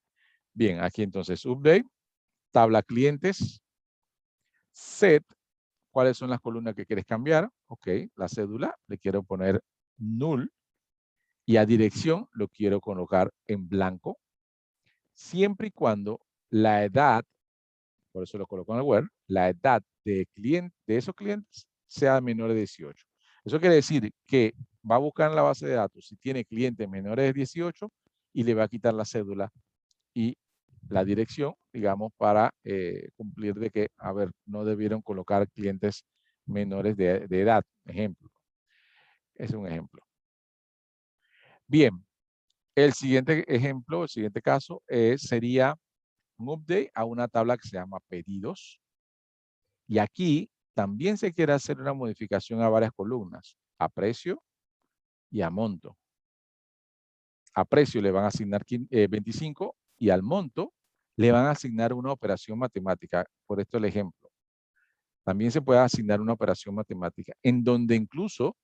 Bien, aquí entonces update, tabla clientes, set, ¿cuáles son las columnas que quieres cambiar? Ok, la cédula, le quiero poner null y a dirección lo quiero colocar en blanco, siempre y cuando la edad, por eso lo coloco en el where, la edad de esos clientes sea menor de 18. Eso quiere decir que va a buscar en la base de datos si tiene clientes menores de 18 y le va a quitar la cédula y la dirección, digamos, para cumplir de que, a ver, no debieron colocar clientes menores de edad, ejemplo. Es un ejemplo. Bien, el siguiente ejemplo, el siguiente caso sería un update a una tabla que se llama pedidos. Y aquí también se quiere hacer una modificación a varias columnas, a precio y a monto. A precio le van a asignar 25 y al monto le van a asignar una operación matemática. Por esto el ejemplo. También se puede asignar una operación matemática en donde incluso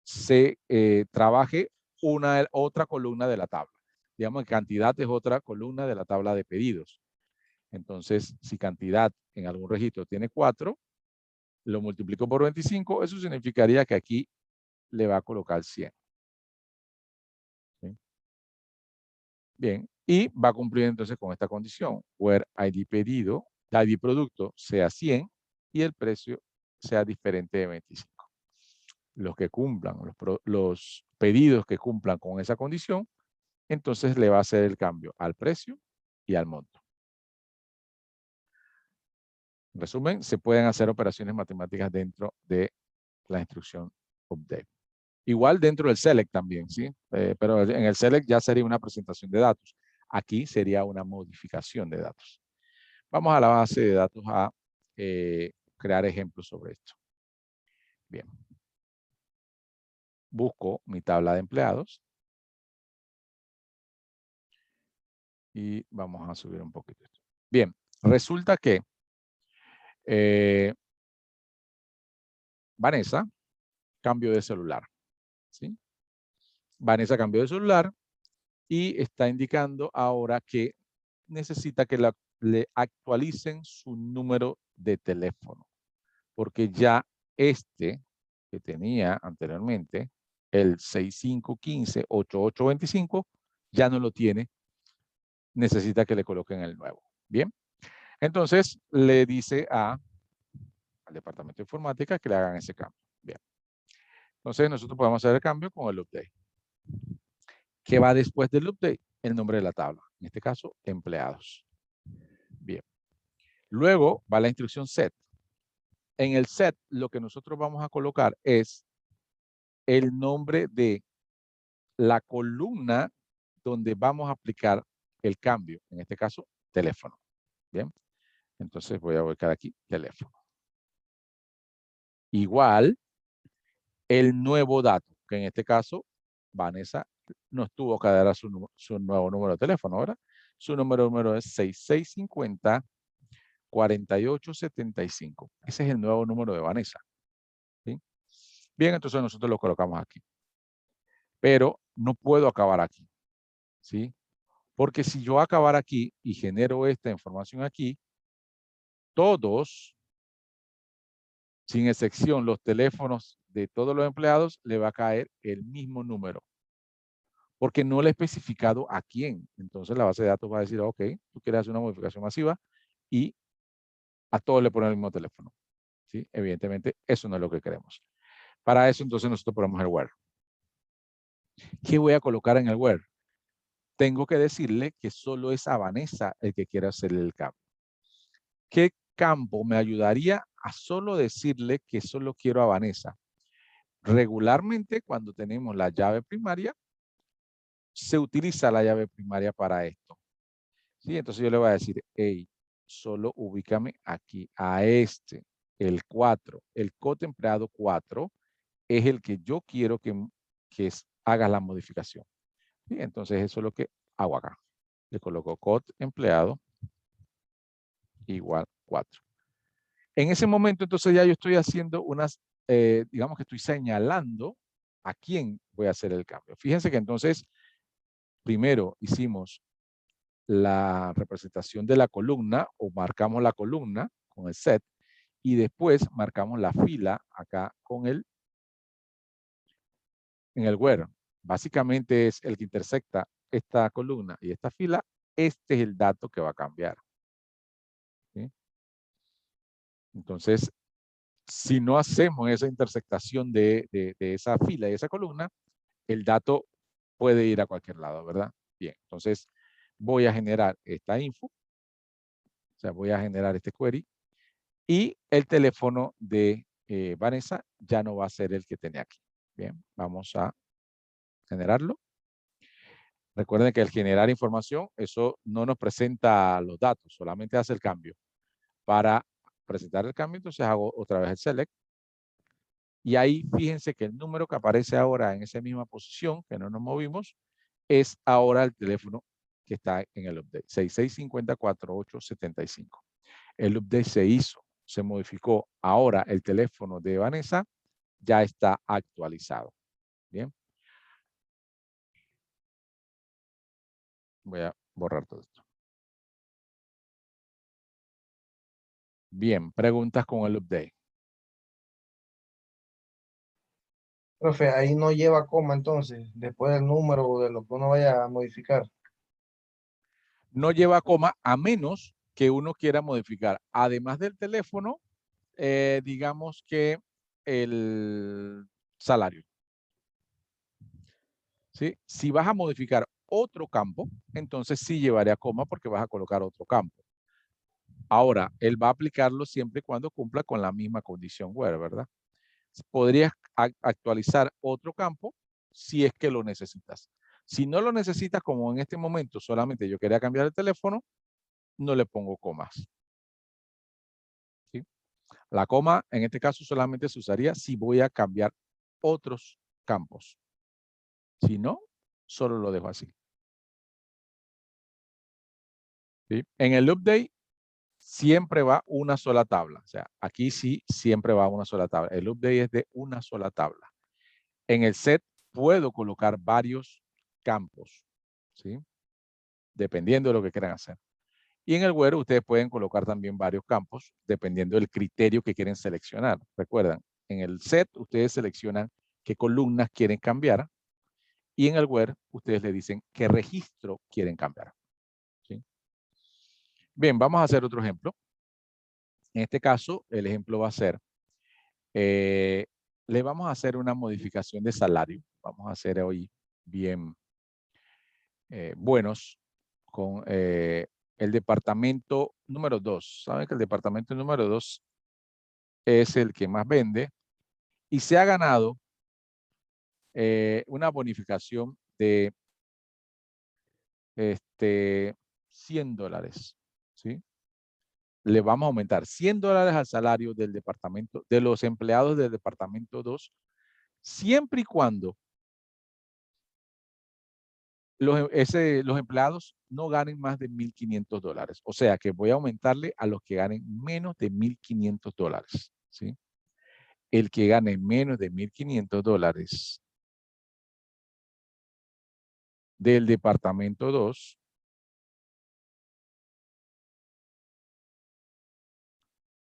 se trabaje otra columna de la tabla. Digamos que cantidad es otra columna de la tabla de pedidos. Entonces, si cantidad en algún registro tiene 4, lo multiplico por 25, eso significaría que aquí le va a colocar 100. ¿Sí? Bien, y va a cumplir entonces con esta condición, where ID pedido, ID producto sea 100 y el precio sea diferente de 25. Los que cumplan, los pedidos que cumplan con esa condición, entonces le va a hacer el cambio al precio y al monto. En resumen, se pueden hacer operaciones matemáticas dentro de la instrucción update. Igual dentro del select también, ¿sí? Pero en el select ya sería una presentación de datos. Aquí sería una modificación de datos. Vamos a la base de datos a crear ejemplos sobre esto. Bien. Busco mi tabla de empleados. Y vamos a subir un poquito esto. Bien, resulta que Vanessa cambió de celular. ¿Sí? Vanessa cambió de celular y está indicando ahora que necesita que le actualicen su número de teléfono. Porque ya este que tenía anteriormente, el 6515-8825, ya no lo tiene. Necesita que le coloquen el nuevo. Bien. Entonces le dice al departamento de informática que le hagan ese cambio. Bien. Entonces nosotros podemos hacer el cambio con el update. ¿Qué va después del update? El nombre de la tabla. En este caso, empleados. Bien. Luego va la instrucción set. En el set, lo que nosotros vamos a colocar es el nombre de la columna donde vamos a aplicar el cambio. En este caso, teléfono. Bien. Entonces voy a buscar aquí teléfono. Igual, el nuevo dato, que en este caso, Vanessa nos tuvo que dar su nuevo número de teléfono, ¿verdad? Su número es 6650-4875. Ese es el nuevo número de Vanessa. ¿Sí? Bien, entonces nosotros lo colocamos aquí. Pero no puedo acabar aquí. ¿Sí? Porque si yo acabar aquí y genero esta información aquí, todos, sin excepción, los teléfonos de todos los empleados, le va a caer el mismo número. Porque no le he especificado a quién. Entonces la base de datos va a decir, ok, tú quieres hacer una modificación masiva y a todos le ponen el mismo teléfono. ¿Sí? Evidentemente, eso no es lo que queremos. Para eso, entonces, nosotros ponemos el where. ¿Qué voy a colocar en el where? Tengo que decirle que solo es a Vanessa el que quiere hacerle el cambio. ¿Qué campo me ayudaría a solo decirle que solo quiero a Vanessa? Regularmente, cuando tenemos la llave primaria, se utiliza la llave primaria para esto. ¿Sí? Entonces yo le voy a decir, hey, solo ubícame aquí a este, el 4. El code empleado 4 es el que yo quiero que haga la modificación. ¿Sí? Entonces eso es lo que hago acá. Le coloco code empleado igual 4. En ese momento, entonces ya yo estoy haciendo unas, digamos que estoy señalando a quién voy a hacer el cambio. Fíjense que entonces, primero hicimos la representación de la columna o marcamos la columna con el set y después marcamos la fila acá con en el where. Básicamente es el que intersecta esta columna y esta fila. Este es el dato que va a cambiar. ¿Sí? Entonces, Si no hacemos esa intersectación de esa fila y esa columna, el dato puede ir a cualquier lado, ¿verdad? Bien, entonces voy a generar esta info, o sea, voy a generar este query, y el teléfono de Vanessa ya no va a ser el que tenía aquí. Bien, vamos a generarlo. Recuerden que al generar información, eso no nos presenta los datos, solamente hace el cambio. Para presentar el cambio, entonces hago otra vez el select. Y ahí fíjense que el número que aparece ahora en esa misma posición, que no nos movimos, es ahora el teléfono que está en el update, 66504875. El update se hizo, se modificó. Ahora el teléfono de Vanessa ya está actualizado. Bien. Voy a borrar todo esto. Bien, preguntas con el update. Profe, ahí no lleva coma entonces, después del número de lo que uno vaya a modificar. No lleva coma a menos que uno quiera modificar, además del teléfono, digamos que el salario. ¿Sí? Si vas a modificar otro campo, entonces sí llevaría coma porque vas a colocar otro campo. Ahora, él va a aplicarlo siempre y cuando cumpla con la misma condición where, ¿verdad? Podrías actualizar otro campo si es que lo necesitas. Si no lo necesitas, como en este momento solamente yo quería cambiar el teléfono, no le pongo comas. ¿Sí? La coma en este caso solamente se usaría si voy a cambiar otros campos. Si no, solo lo dejo así. ¿Sí? En el update siempre va una sola tabla. O sea, aquí sí siempre va una sola tabla. El update es de una sola tabla. En el set puedo colocar varios campos, ¿sí? Dependiendo de lo que quieran hacer. Y en el where ustedes pueden colocar también varios campos dependiendo del criterio que quieren seleccionar. Recuerdan, en el set ustedes seleccionan qué columnas quieren cambiar y en el where ustedes le dicen qué registro quieren cambiar. ¿Sí? Bien, vamos a hacer otro ejemplo. En este caso, el ejemplo va a ser, le vamos a hacer una modificación de salario. Vamos a hacer hoy bien buenos con el departamento número 2. Saben que el departamento número 2 es el que más vende y se ha ganado una bonificación de $100, ¿sí? Le vamos a aumentar $100 al salario del departamento, de los empleados del departamento 2, siempre y cuando los empleados no ganen más de $1,500. O sea que voy a aumentarle a los que ganen menos de $1,500, ¿sí? El que gane menos de $1,500 del departamento 2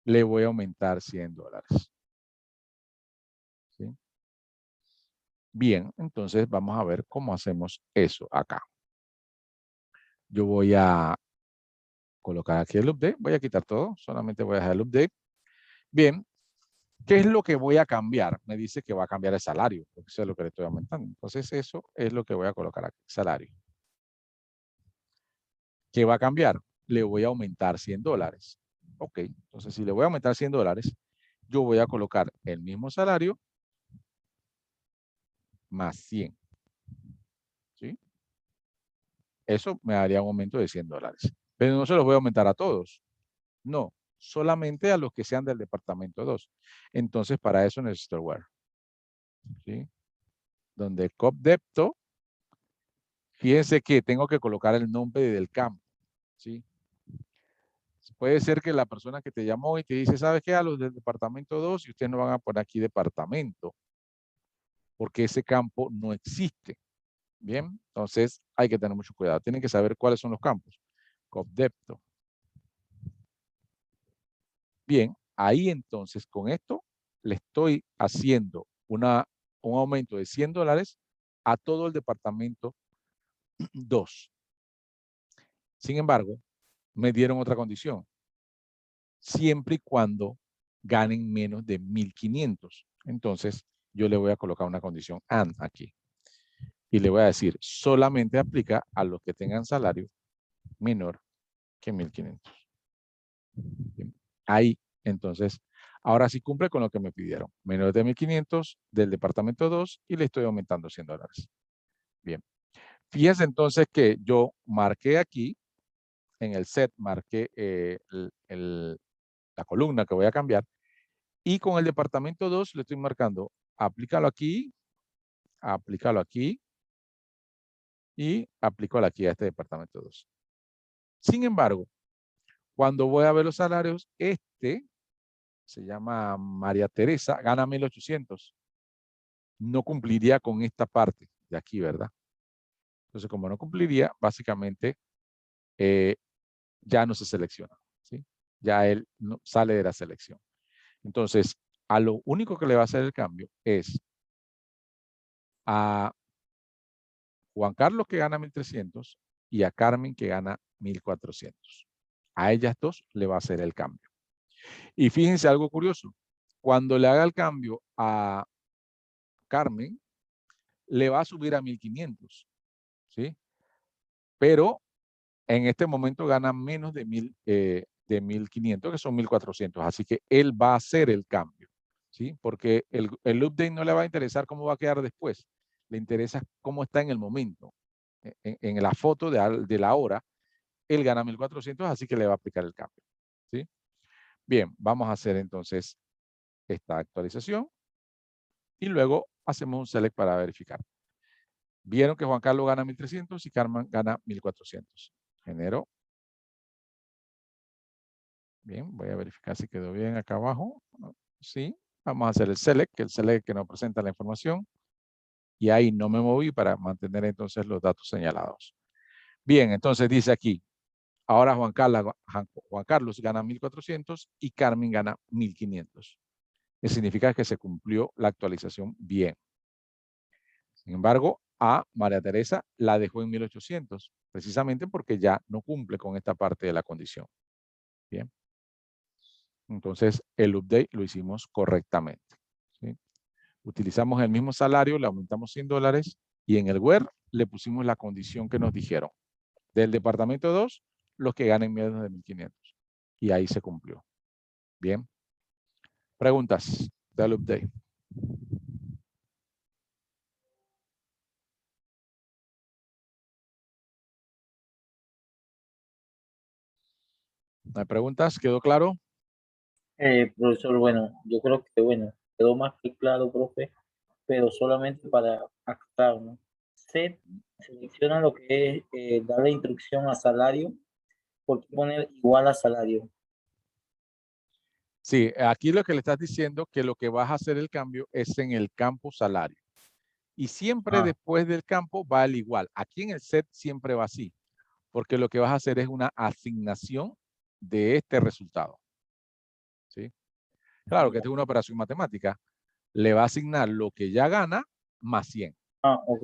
le voy a aumentar $100. ¿Sí? Bien, entonces vamos a ver cómo hacemos eso acá. Yo voy a colocar aquí el update. Voy a quitar todo, solamente voy a dejar el update. Bien, ¿qué es lo que voy a cambiar? Me dice que va a cambiar el salario, porque eso es lo que le estoy aumentando. Entonces eso es lo que voy a colocar aquí, salario. ¿Qué va a cambiar? Le voy a aumentar $100. Ok, entonces si le voy a aumentar $100, yo voy a colocar el mismo salario más 100. ¿Sí? Eso me daría un aumento de $100. Pero no se los voy a aumentar a todos. No, solamente a los que sean del departamento 2. Entonces, para eso necesito el where. ¿Sí? Donde COP-DEPTO, fíjense que tengo que colocar el nombre del campo. ¿Sí? Puede ser que la persona que te llamó y te dice, ¿sabes qué? A los del departamento 2 y ustedes no van a poner aquí departamento, porque ese campo no existe. Bien, entonces hay que tener mucho cuidado. Tienen que saber cuáles son los campos. COP-DEPTO. Bien, ahí entonces con esto le estoy haciendo un aumento de $100 a todo el departamento 2. Sin embargo, me dieron otra condición. Siempre y cuando ganen menos de 1.500. Entonces, yo le voy a colocar una condición AND aquí. Y le voy a decir, solamente aplica a los que tengan salario menor que 1.500. Bien. Ahí, entonces, ahora sí cumple con lo que me pidieron. Menor de 1.500 del departamento 2 y le estoy aumentando $100. Bien. Fíjense entonces que yo marqué aquí, en el set, marqué la columna que voy a cambiar. Y con el departamento 2 le estoy marcando, aplícalo aquí y aplícalo aquí a este departamento 2. Sin embargo, cuando voy a ver los salarios, este se llama María Teresa, gana 1.800. No cumpliría con esta parte de aquí, ¿verdad? Entonces, como no cumpliría, básicamente ya no se selecciona, ¿sí? Ya él no, sale de la selección. Entonces, a lo único que le va a hacer el cambio es a Juan Carlos, que gana 1.300, y a Carmen, que gana 1.400. A ellas dos le va a hacer el cambio. Y fíjense algo curioso. Cuando le haga el cambio a Carmen, le va a subir a 1.500, ¿sí? Pero en este momento gana menos de 1.500, que son 1.400. Así que él va a hacer el cambio, ¿sí? Porque el update no le va a interesar cómo va a quedar después. Le interesa cómo está en el momento. En la foto de la hora, él gana 1.400, así que le va a aplicar el cambio, ¿sí? Bien, vamos a hacer entonces esta actualización y luego hacemos un select para verificar. Vieron que Juan Carlos gana 1.300 y Carmen gana 1.400. Genero. Bien, voy a verificar si quedó bien acá abajo. Sí, vamos a hacer el select, que el select que nos presenta la información. Y ahí no me moví para mantener entonces los datos señalados. Bien, entonces dice aquí, ahora Juan Carlos gana 1.400 y Carmen gana 1.500. Que significa que se cumplió la actualización bien. Sin embargo, a María Teresa la dejó en 1.800, precisamente porque ya no cumple con esta parte de la condición. Bien. Entonces, el update lo hicimos correctamente, ¿sí? Utilizamos el mismo salario, le aumentamos $100 y en el where le pusimos la condición que nos dijeron. Del departamento 2, los que ganen menos de 1.500. Y ahí se cumplió. Bien. Preguntas del update. ¿No hay preguntas? ¿Quedó claro? Profesor, bueno, yo creo que, bueno, quedó más que claro, profe, pero solamente para aclarar, ¿no? Se selecciona lo que es darle instrucción a salario, ¿por qué poner igual a salario? Sí, aquí lo que le estás diciendo que lo que vas a hacer el cambio es en el campo salario. Y siempre después del campo va al igual. Aquí en el set siempre va así, porque lo que vas a hacer es una asignación de este resultado, ¿sí? Claro que esta es una operación matemática. Le va a asignar lo que ya gana más 100. Ok.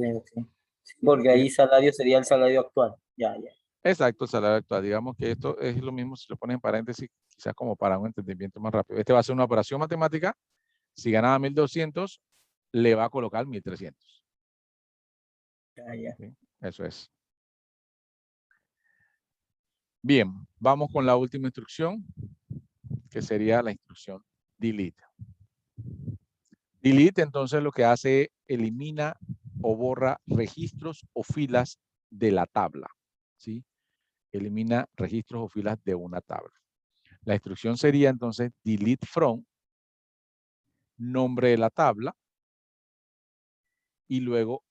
Sí, porque ahí salario sería el salario actual. Ya. Exacto, el salario actual. Digamos que esto es lo mismo si lo pones en paréntesis, quizás como para un entendimiento más rápido. Este va a ser una operación matemática. Si ganaba 1.200, le va a colocar 1.300. Ya. ¿Sí? Eso es. Bien, vamos con la última instrucción, que sería la instrucción delete. Delete entonces lo que hace es elimina o borra registros o filas de la tabla, ¿sí? Elimina registros o filas de una tabla. La instrucción sería entonces delete from, nombre de la tabla, y luego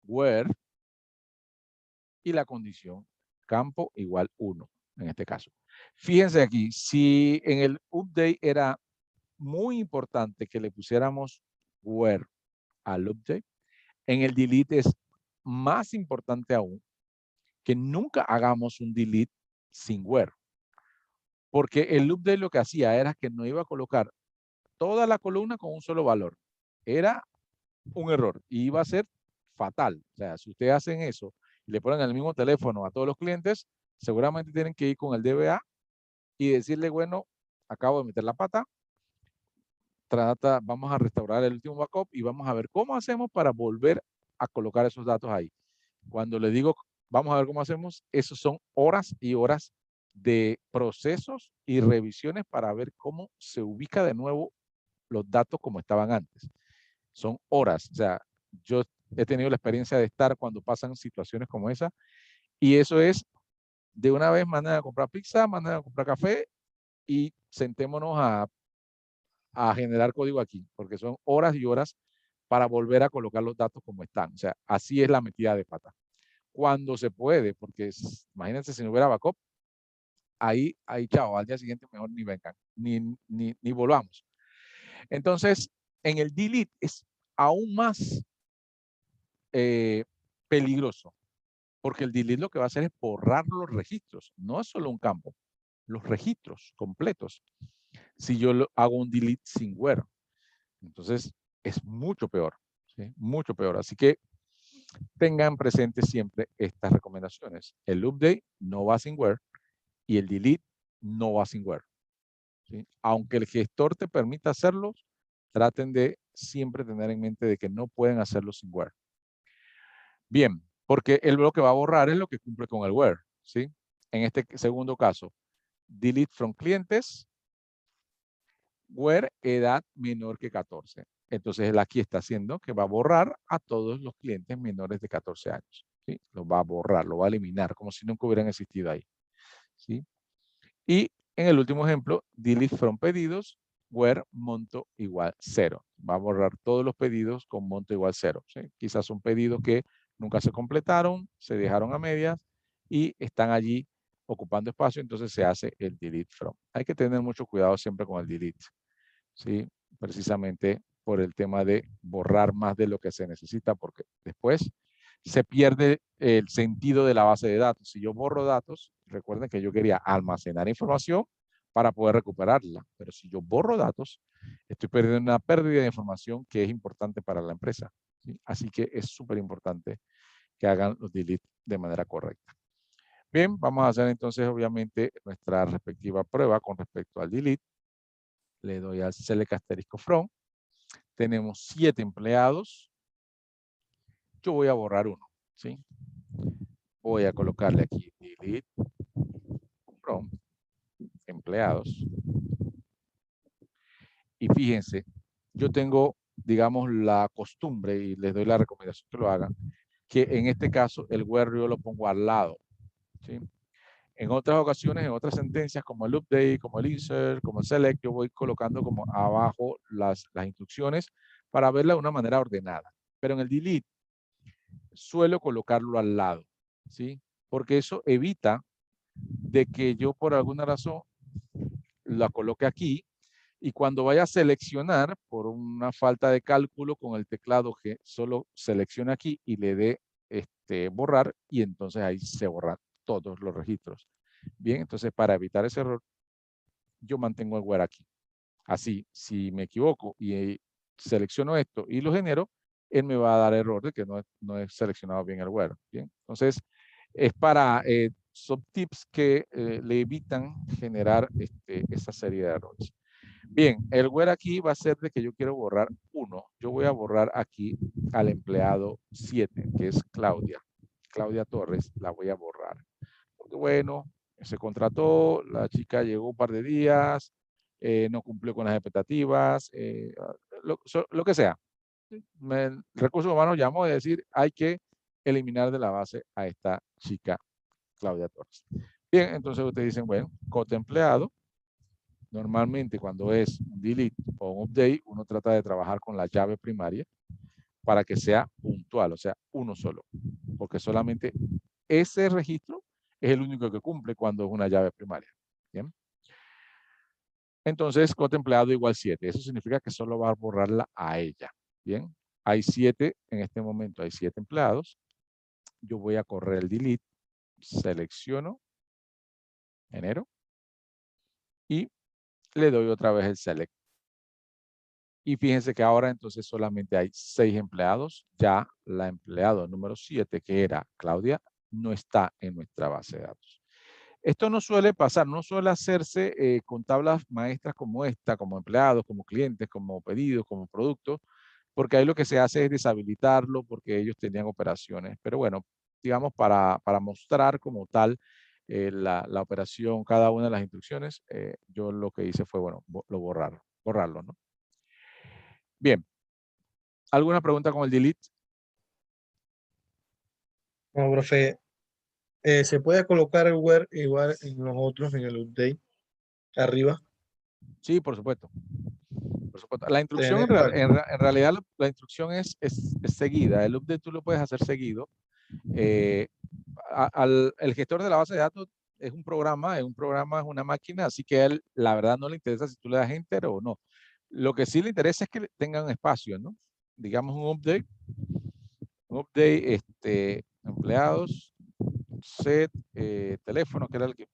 where, y la condición campo igual 1, en este caso. Fíjense aquí, si en el update era muy importante que le pusiéramos where al update, en el delete es más importante aún que nunca hagamos un delete sin where. Porque el update lo que hacía era que no iba a colocar toda la columna con un solo valor. Era un error y iba a ser fatal. O sea, si ustedes hacen eso y le ponen el mismo teléfono a todos los clientes, seguramente tienen que ir con el DBA y decirle, bueno, acabo de meter la pata, vamos a restaurar el último backup y vamos a ver cómo hacemos para volver a colocar esos datos ahí. Cuando le digo, vamos a ver cómo hacemos, esos son horas y horas de procesos y revisiones para ver cómo se ubica de nuevo los datos como estaban antes. Son horas, o sea, yo he tenido la experiencia de estar cuando pasan situaciones como esa, y eso es, de una vez mandan a comprar pizza, mandan a comprar café, y sentémonos a generar código aquí, porque son horas y horas para volver a colocar los datos como están. O sea, así es la metida de pata. Cuando se puede, porque imagínense si no hubiera backup, ahí chao, al día siguiente mejor ni vengan, ni volvamos. Entonces, en el delete es aún más peligroso, porque el delete lo que va a hacer es borrar los registros, no es solo un campo, los registros completos. Si yo hago un delete sin where, entonces es mucho peor, ¿sí? Mucho peor. Así que tengan presente siempre estas recomendaciones. El update no va sin where y el delete no va sin where, ¿sí? Aunque el gestor te permita hacerlo, traten de siempre tener en mente de que no pueden hacerlo sin where. Bien, porque lo que va a borrar es lo que cumple con el where, ¿sí? En este segundo caso, delete from clientes, where edad menor que 14. Entonces, él aquí está haciendo que va a borrar a todos los clientes menores de 14 años. ¿Sí? Lo va a borrar, lo va a eliminar, como si nunca hubieran existido ahí. ¿Sí? Y en el último ejemplo, delete from pedidos, where monto igual 0. Va a borrar todos los pedidos con monto igual 0. ¿Sí? Quizás son pedidos que nunca se completaron, se dejaron a medias y están allí ocupando espacio, entonces se hace el delete from. Hay que tener mucho cuidado siempre con el delete. ¿Sí? Precisamente por el tema de borrar más de lo que se necesita, porque después se pierde el sentido de la base de datos. Si yo borro datos, recuerden que yo quería almacenar información para poder recuperarla, pero si yo borro datos, estoy perdiendo una pérdida de información que es importante para la empresa. ¿Sí? Así que es súper importante que hagan los delete de manera correcta. Bien, vamos a hacer entonces obviamente nuestra respectiva prueba con respecto al delete. Le doy al select asterisco from. Tenemos 7 empleados. Yo voy a borrar uno, ¿sí? Voy a colocarle aquí delete from empleados. Y fíjense, yo tengo, digamos, la costumbre, y les doy la recomendación que lo hagan, que en este caso el where yo lo pongo al lado, ¿sí? En otras ocasiones, en otras sentencias, como el update, como el insert, como el select, yo voy colocando como abajo las instrucciones para verla de una manera ordenada. Pero en el delete suelo colocarlo al lado, ¿sí? Porque eso evita de que yo por alguna razón la coloque aquí y cuando vaya a seleccionar por una falta de cálculo con el teclado que solo seleccione aquí y le dé borrar y entonces ahí se borran todos los registros. Bien, entonces para evitar ese error, yo mantengo el where aquí. Así, si me equivoco y selecciono esto y lo genero, él me va a dar error de que no he seleccionado bien el where. Bien, entonces es para son tips que le evitan generar esa serie de errores. Bien, el where aquí va a ser de que yo quiero borrar uno. Yo voy a borrar aquí al empleado 7, que es Claudia. Claudia Torres, la voy a borrar. Porque bueno, se contrató, la chica llegó un par de días, no cumplió con las expectativas, lo que sea. El recursos humanos llamó a decir, hay que eliminar de la base a esta chica, Claudia Torres. Bien, entonces ustedes dicen, bueno, cota empleado. Normalmente cuando es un delete o un update, uno trata de trabajar con la llave primaria para que sea puntual, o sea, uno solo. Porque solamente ese registro es el único que cumple cuando es una llave primaria. ¿Bien? Entonces, cota empleado igual 7. Eso significa que solo va a borrarla a ella. Bien. Hay 7, en este momento hay 7 empleados. Yo voy a correr el delete. Selecciono enero. Y le doy otra vez el select. Y fíjense que ahora entonces solamente hay 6 empleados. Ya la empleado número 7, que era Claudia, no está en nuestra base de datos. Esto no suele pasar, no suele hacerse con tablas maestras como esta, como empleados, como clientes, como pedidos, como productos, porque ahí lo que se hace es deshabilitarlo porque ellos tenían operaciones. Pero bueno, digamos, para mostrar como tal la operación, cada una de las instrucciones, yo lo que hice fue, bueno, borrarlo, ¿no? Bien. ¿Alguna pregunta con el delete? No, profe, ¿se puede colocar el where igual en los otros, en el update, arriba? Sí, por supuesto. Por supuesto. La instrucción, Tener la- en realidad, la instrucción es seguida. El update tú lo puedes hacer seguido. El gestor de la base de datos es un programa, es una máquina, así que a él, la verdad, no le interesa si tú le das enter o no. Lo que sí le interesa es que tengan espacio, ¿no? Digamos un update, empleados, set, teléfono, que era el que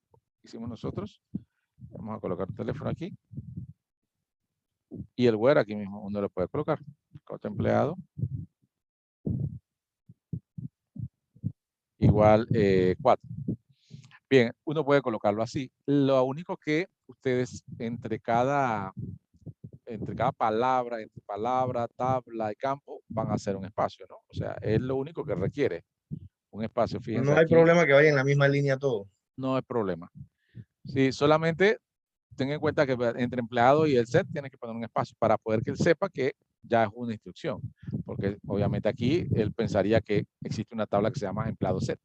hicimos nosotros. Vamos a colocar el teléfono aquí. Y el where aquí mismo uno lo puede colocar. Cota empleado. Igual 4. Bien, uno puede colocarlo así. Lo único que ustedes entre cada palabra, entre palabra, tabla y campo, van a hacer un espacio, ¿no? O sea, es lo único que requiere un espacio. Fíjense no hay aquí, problema que vaya en la misma línea todo. no hay problema. Sí, solamente ten en cuenta que entre empleado y el set tienes que poner un espacio para poder que él sepa que ya es una instrucción. Porque obviamente aquí él pensaría que existe una tabla que se llama empleado set.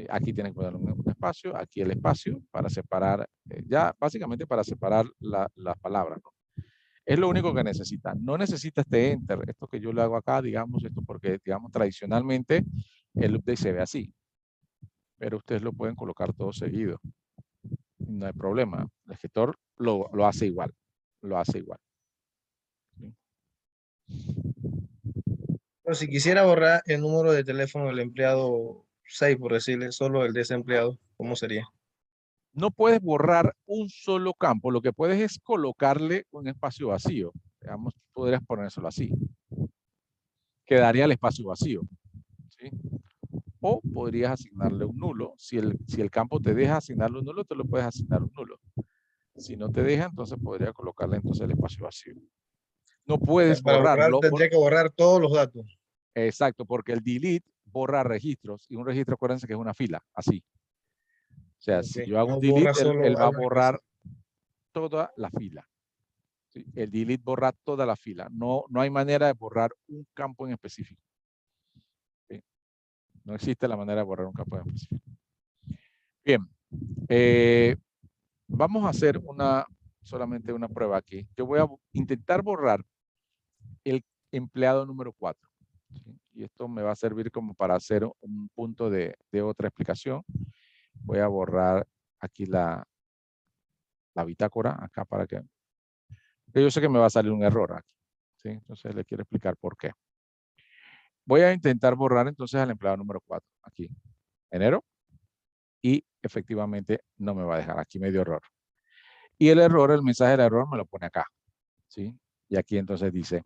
Aquí tienes que poner un espacio, aquí el espacio para separar, ya básicamente para separar las palabras, ¿no? Es lo único que necesita. No necesita este enter. Esto que yo le hago acá, digamos, esto porque, digamos, tradicionalmente el update se ve así. Pero ustedes lo pueden colocar todo seguido. No hay problema. El gestor lo hace igual. Lo hace igual. ¿Sí? Pero si quisiera borrar el número de teléfono del empleado 6, por decirle, solo el de ese empleado, ¿cómo sería? No puedes borrar un solo campo. Lo que puedes es colocarle un espacio vacío. Digamos, podrías ponérselo así. Quedaría el espacio vacío. ¿Sí? O podrías asignarle un nulo. Si el campo te deja asignarle un nulo, te lo puedes asignar un nulo. Si no te deja, entonces podría colocarle entonces el espacio vacío. No puedes Para borrar, borrarlo. tendría que borrar todos los datos. Exacto, porque el delete borra registros y un registro, acuérdense que es una fila, así. O sea, si Okay. yo hago un No borra delete, solo él va a algunas cosas. borrar toda la fila. ¿Sí? El delete borra toda la fila. No hay manera de borrar un campo en específico. ¿Sí? No existe la manera de borrar un campo en específico. Bien. Vamos a hacer solamente una prueba aquí. Yo voy a intentar borrar el empleado número 4. ¿Sí? Y esto me va a servir como para hacer un punto de otra explicación. Voy a borrar aquí la bitácora, acá para que yo sé que me va a salir un error aquí. ¿Sí? Entonces le quiero explicar por qué. Voy a intentar borrar entonces al empleado número 4, aquí, enero, y efectivamente no me va a dejar, aquí me dio error. Y el error, el mensaje del error me lo pone acá, ¿sí? Y aquí entonces dice,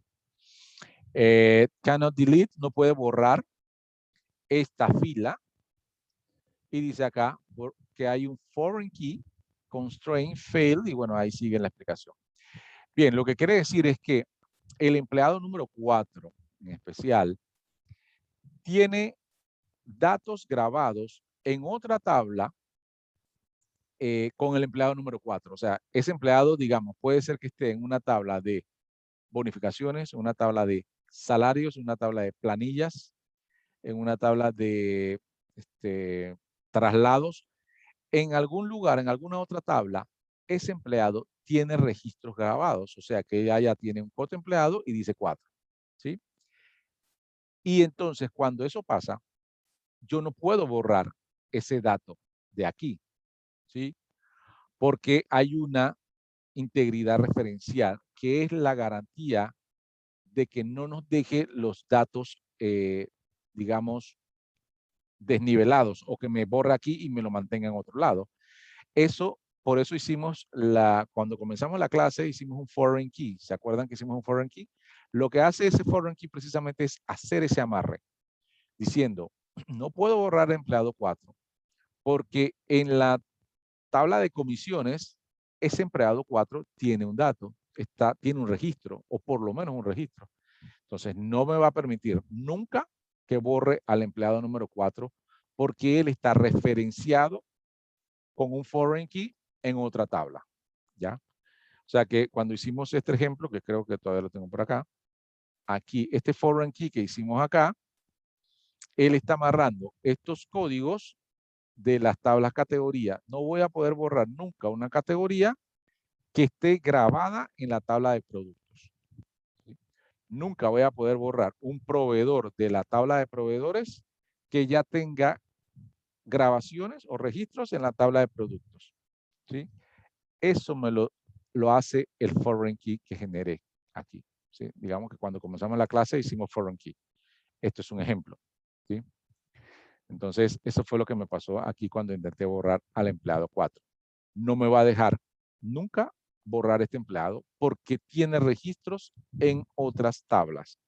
cannot delete, no puede borrar esta fila, y dice acá que hay un foreign key, constraint failed, y bueno, ahí sigue la explicación. Bien, lo que quiere decir es que el empleado número 4, en especial, tiene datos grabados en otra tabla con el empleado número 4. O sea, ese empleado, digamos, puede ser que esté en una tabla de bonificaciones, una tabla de salarios, una tabla de planillas, en una tabla de traslados. En algún lugar, en alguna otra tabla, ese empleado tiene registros grabados. O sea, que ya tiene un cote empleado y dice 4. ¿Sí? Y entonces, cuando eso pasa, yo no puedo borrar ese dato de aquí, ¿sí? Porque hay una integridad referencial que es la garantía de que no nos deje los datos, digamos, desnivelados o que me borre aquí y me lo mantenga en otro lado. Por eso hicimos cuando comenzamos la clase, hicimos un foreign key. ¿Se acuerdan que hicimos un foreign key? Lo que hace ese foreign key precisamente es hacer ese amarre, diciendo, no puedo borrar empleado 4, porque en la tabla de comisiones, ese empleado 4 tiene un dato, tiene un registro, o por lo menos un registro. Entonces, no me va a permitir nunca que borre al empleado número 4 porque él está referenciado con un foreign key en otra tabla, ¿ya? O sea que cuando hicimos este ejemplo, que creo que todavía lo tengo por acá, aquí, este foreign key que hicimos acá, él está amarrando estos códigos de las tablas categoría. No voy a poder borrar nunca una categoría que esté grabada en la tabla de productos. ¿Sí? Nunca voy a poder borrar un proveedor de la tabla de proveedores que ya tenga grabaciones o registros en la tabla de productos. ¿Sí? Eso me lo hace el foreign key que generé aquí. ¿Sí? Digamos que cuando comenzamos la clase hicimos foreign key. Esto es un ejemplo. ¿Sí? Entonces, eso fue lo que me pasó aquí cuando intenté borrar al empleado 4. No me va a dejar nunca borrar este empleado porque tiene registros en otras tablas.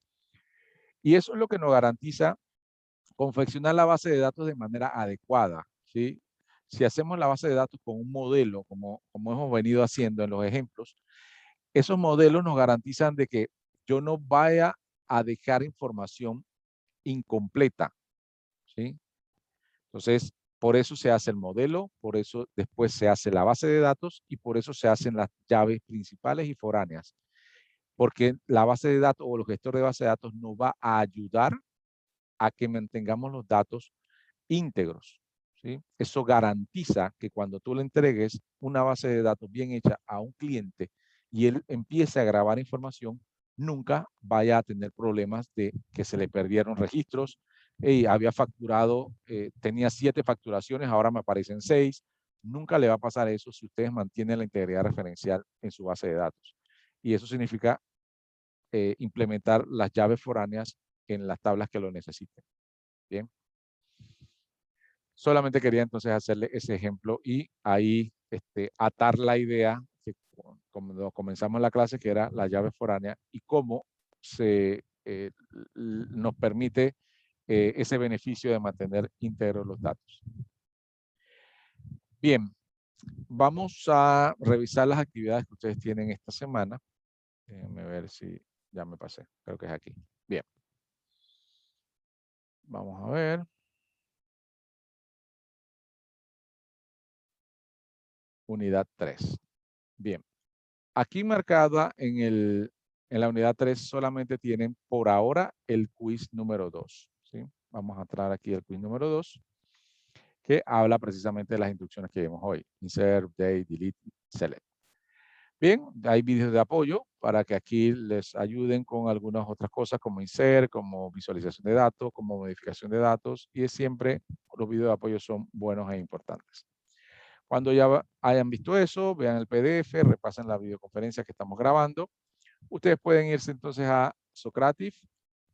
Y eso es lo que nos garantiza confeccionar la base de datos de manera adecuada. ¿Sí? Si hacemos la base de datos con un modelo, como hemos venido haciendo en los ejemplos, esos modelos nos garantizan de que yo no vaya a dejar información incompleta. ¿Sí? Entonces, por eso se hace el modelo, por eso después se hace la base de datos y por eso se hacen las llaves principales y foráneas. Porque la base de datos o el gestor de base de datos nos va a ayudar a que mantengamos los datos íntegros. ¿Sí? Eso garantiza que cuando tú le entregues una base de datos bien hecha a un cliente y él empiece a grabar información, nunca vaya a tener problemas de que se le perdieron registros. Había facturado, tenía 7 facturaciones, ahora me aparecen 6. Nunca le va a pasar eso si ustedes mantienen la integridad referencial en su base de datos. Y eso significa implementar las llaves foráneas en las tablas que lo necesiten. Bien. Solamente quería entonces hacerle ese ejemplo y ahí atar la idea que cuando comenzamos la clase, que era la llave foránea y cómo nos permite ese beneficio de mantener íntegros los datos. Bien, vamos a revisar las actividades que ustedes tienen esta semana. Déjenme ver si ya me pasé. Creo que es aquí. Bien. Vamos a ver. Unidad 3. Bien. Aquí marcada en la unidad 3 solamente tienen por ahora el quiz número 2. ¿Sí? Vamos a entrar aquí el quiz número 2, que habla precisamente de las instrucciones que vimos hoy. Insert, update, delete, select. Bien, hay vídeos de apoyo para que aquí les ayuden con algunas otras cosas como insert, como visualización de datos, como modificación de datos, y siempre los vídeos de apoyo son buenos e importantes. Cuando ya hayan visto eso, vean el PDF, repasen la videoconferencia que estamos grabando. Ustedes pueden irse entonces a Socrative,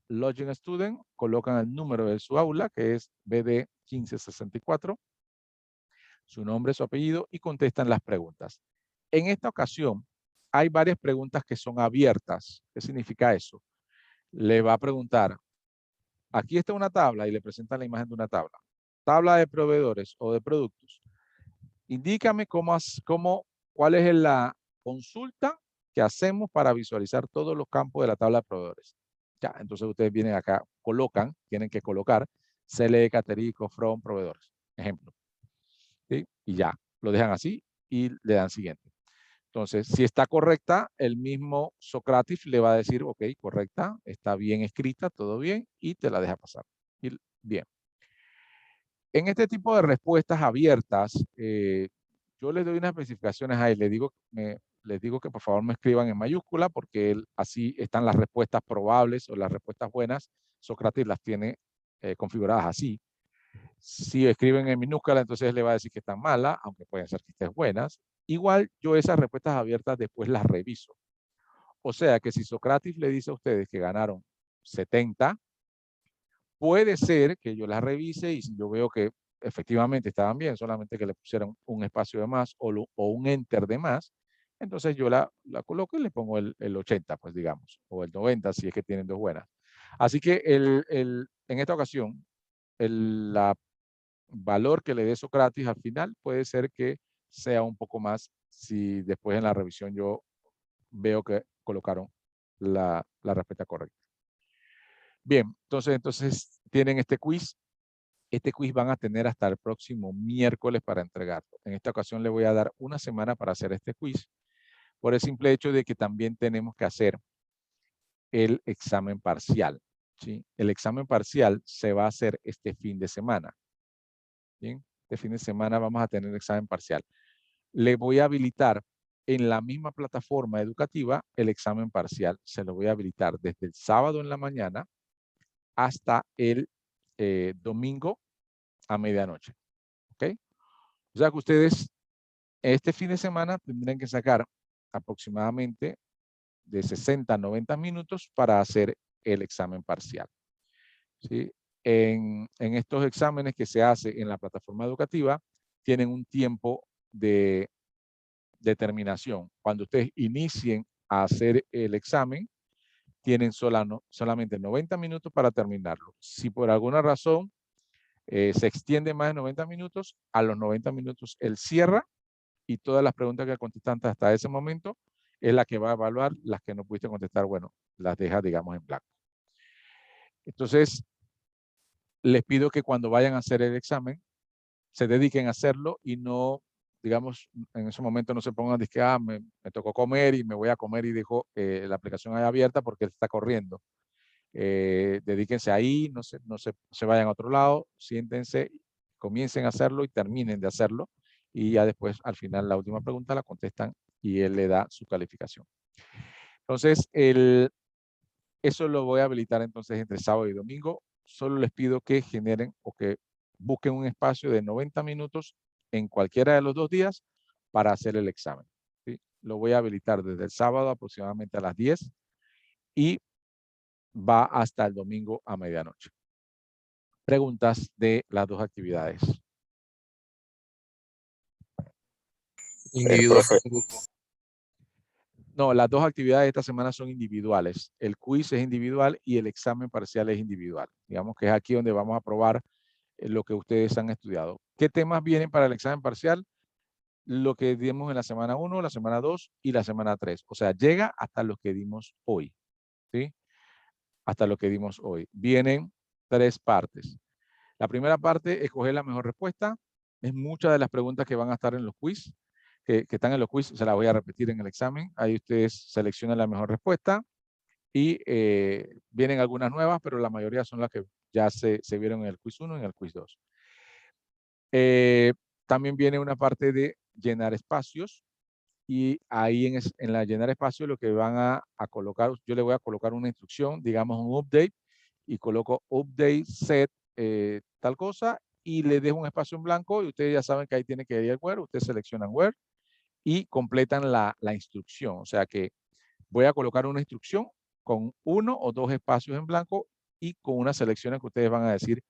Login Student, colocan el número de su aula, que es BD 1564, su nombre, su apellido, y contestan las preguntas. En esta ocasión, hay varias preguntas que son abiertas. ¿Qué significa eso? Le va a preguntar, aquí está una tabla y le presentan la imagen de una tabla. Tabla de proveedores o de productos. Indícame cuál es la consulta que hacemos para visualizar todos los campos de la tabla de proveedores. Ya, entonces ustedes vienen acá, tienen que colocar select, categorical, from, proveedores. Ejemplo. ¿Sí? Y ya, lo dejan así y le dan siguiente. Entonces, si está correcta, el mismo Socrative le va a decir, ok, correcta, está bien escrita, todo bien, y te la deja pasar. Y, bien. En este tipo de respuestas abiertas, yo les doy unas especificaciones ahí. Les digo que por favor me escriban en mayúscula porque así están las respuestas probables o las respuestas buenas. Sócrates las tiene configuradas así. Si escriben en minúscula, entonces le va a decir que están malas, aunque pueden ser que estén buenas. Igual yo esas respuestas abiertas después las reviso. O sea que si Sócrates le dice a ustedes que ganaron 70, puede ser que yo las revise y si yo veo que efectivamente estaban bien, solamente que le pusieron un espacio de más o un enter de más, entonces yo la coloco y le pongo el 80, pues digamos, o el 90 si es que tienen dos buenas. Así que en esta ocasión, el valor que le dé Sócrates al final puede ser que sea un poco más si después en la revisión yo veo que colocaron la respuesta correcta. Bien, entonces tienen este quiz. Este quiz van a tener hasta el próximo miércoles para entregarlo. En esta ocasión le voy a dar una semana para hacer este quiz, por el simple hecho de que también tenemos que hacer el examen parcial, ¿sí? El examen parcial se va a hacer este fin de semana. Bien, este fin de semana vamos a tener el examen parcial. Le voy a habilitar en la misma plataforma educativa el examen parcial. Se lo voy a habilitar desde el sábado en la mañana hasta el domingo a medianoche. ¿Ok? O sea que ustedes este fin de semana tendrán que sacar aproximadamente de 60 a 90 minutos para hacer el examen parcial. ¿Sí? En estos exámenes que se hace en la plataforma educativa, tienen un tiempo de determinación. Cuando ustedes inicien a hacer el examen, tienen solamente 90 minutos para terminarlo. Si por alguna razón se extiende más de 90 minutos, a los 90 minutos él cierra y todas las preguntas que contestan hasta ese momento es la que va a evaluar. Las que no pudiste contestar, bueno, las deja, digamos, en blanco. Entonces, les pido que cuando vayan a hacer el examen, se dediquen a hacerlo y no, digamos, en ese momento no se pongan a decir, me tocó comer y me voy a comer y dejo la aplicación ahí abierta porque él está corriendo. Dedíquense ahí, no se vayan a otro lado, siéntense, comiencen a hacerlo y terminen de hacerlo. Y ya después, al final, la última pregunta la contestan y él le da su calificación. Entonces, eso lo voy a habilitar entonces entre sábado y domingo. Solo les pido que generen o que busquen un espacio de 90 minutos en cualquiera de los 2 días para hacer el examen. ¿Sí? Lo voy a habilitar desde el sábado aproximadamente a las 10 y va hasta el domingo a medianoche. Preguntas de las 2 actividades. Individual. Profe, No, las 2 actividades de esta semana son individuales. El quiz es individual y el examen parcial es individual. Digamos que es aquí donde vamos a probar lo que ustedes han estudiado. ¿Qué temas vienen para el examen parcial? Lo que dimos en la semana 1, la semana 2 y la semana 3. O sea, llega hasta lo que dimos hoy. ¿Sí? Hasta lo que dimos hoy. Vienen 3 partes. La primera parte, escoger la mejor respuesta. Es muchas de las preguntas que van a estar en los quiz, que están en los quiz, se las voy a repetir en el examen. Ahí ustedes seleccionan la mejor respuesta y vienen algunas nuevas, pero la mayoría son las que ya se vieron en el quiz 1 y en el quiz 2. También viene una parte de llenar espacios y ahí en la llenar espacio lo que van a colocar, yo le voy a colocar una instrucción, digamos un update, y coloco update set tal cosa y le dejo un espacio en blanco y ustedes ya saben que ahí tiene que ir el where, ustedes seleccionan where y completan la instrucción. O sea que voy a colocar una instrucción con 1 o 2 espacios en blanco y con unas selecciones que ustedes van a decir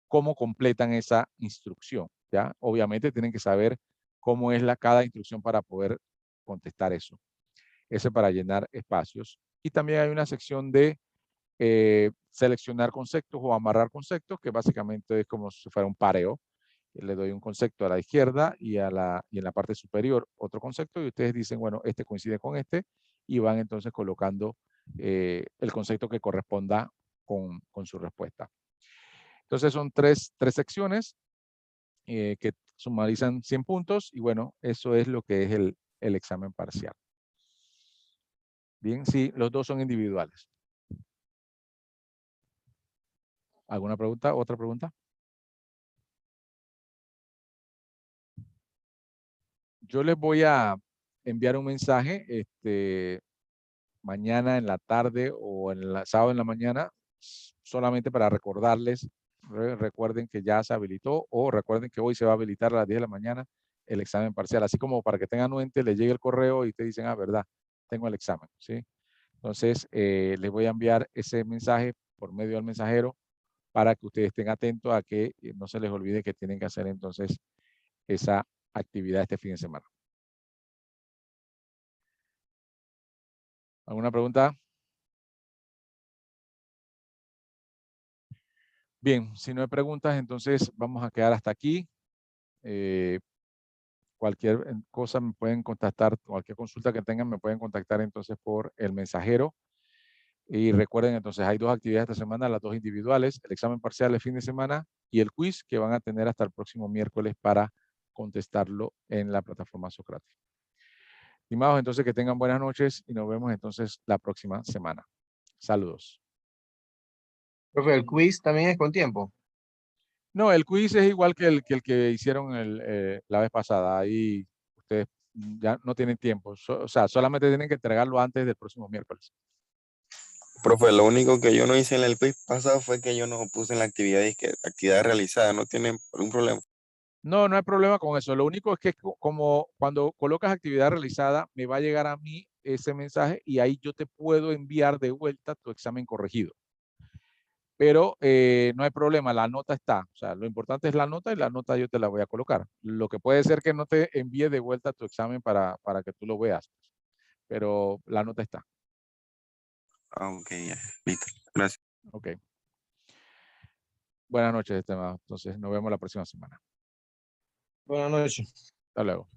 cómo completan esa instrucción. ¿Ya? Obviamente tienen que saber cómo es cada instrucción para poder contestar eso. Ese para llenar espacios. Y también hay una sección de seleccionar conceptos o amarrar conceptos, que básicamente es como si fuera un pareo. Le doy un concepto a la izquierda y en la parte superior otro concepto y ustedes dicen, bueno, este coincide con este y van entonces colocando el concepto que corresponda con su respuesta. Entonces son tres secciones que sumarizan 100 puntos y bueno, eso es lo que es el examen parcial. Bien, sí, los dos son individuales. ¿Alguna pregunta? ¿Otra pregunta? Yo les voy a enviar un mensaje mañana en la tarde o en el sábado en la mañana, solamente para recordarles, recuerden que ya se habilitó o recuerden que hoy se va a habilitar a las 10 de la mañana el examen parcial, así como para que tengan nuente, les llegue el correo y te dicen, verdad, tengo el examen, ¿sí? Entonces, les voy a enviar ese mensaje por medio del mensajero para que ustedes estén atentos a que no se les olvide que tienen que hacer entonces esa actividad este fin de semana. ¿Alguna pregunta? Bien, si no hay preguntas, entonces vamos a quedar hasta aquí. cualquier cosa me pueden contactar, cualquier consulta que tengan me pueden contactar entonces por el mensajero. Y recuerden entonces, hay 2 actividades esta semana, las 2 individuales, el examen parcial el fin de semana y el quiz que van a tener hasta el próximo miércoles para contestarlo en la plataforma Socrates. Estimados, entonces que tengan buenas noches y nos vemos entonces la próxima semana. Saludos. Profe, el quiz también es con tiempo. No, el quiz es igual que el que hicieron la vez pasada. Ahí ustedes ya no tienen tiempo. O sea, solamente tienen que entregarlo antes del próximo miércoles. Profe, lo único que yo no hice en el quiz pasado fue que yo no puse en la actividad, actividad realizada, no tienen algún problema. No, no hay problema con eso. Lo único es que como cuando colocas actividad realizada, me va a llegar a mí ese mensaje y ahí yo te puedo enviar de vuelta tu examen corregido. Pero no hay problema, la nota está. O sea, lo importante es la nota y la nota yo te la voy a colocar. Lo que puede ser que no te envíe de vuelta tu examen para que tú lo veas. Pero la nota está. Ah, ok, ya, listo. Gracias. Ok. Buenas noches, estimado. Entonces, nos vemos la próxima semana. Buenas noches. Hasta luego.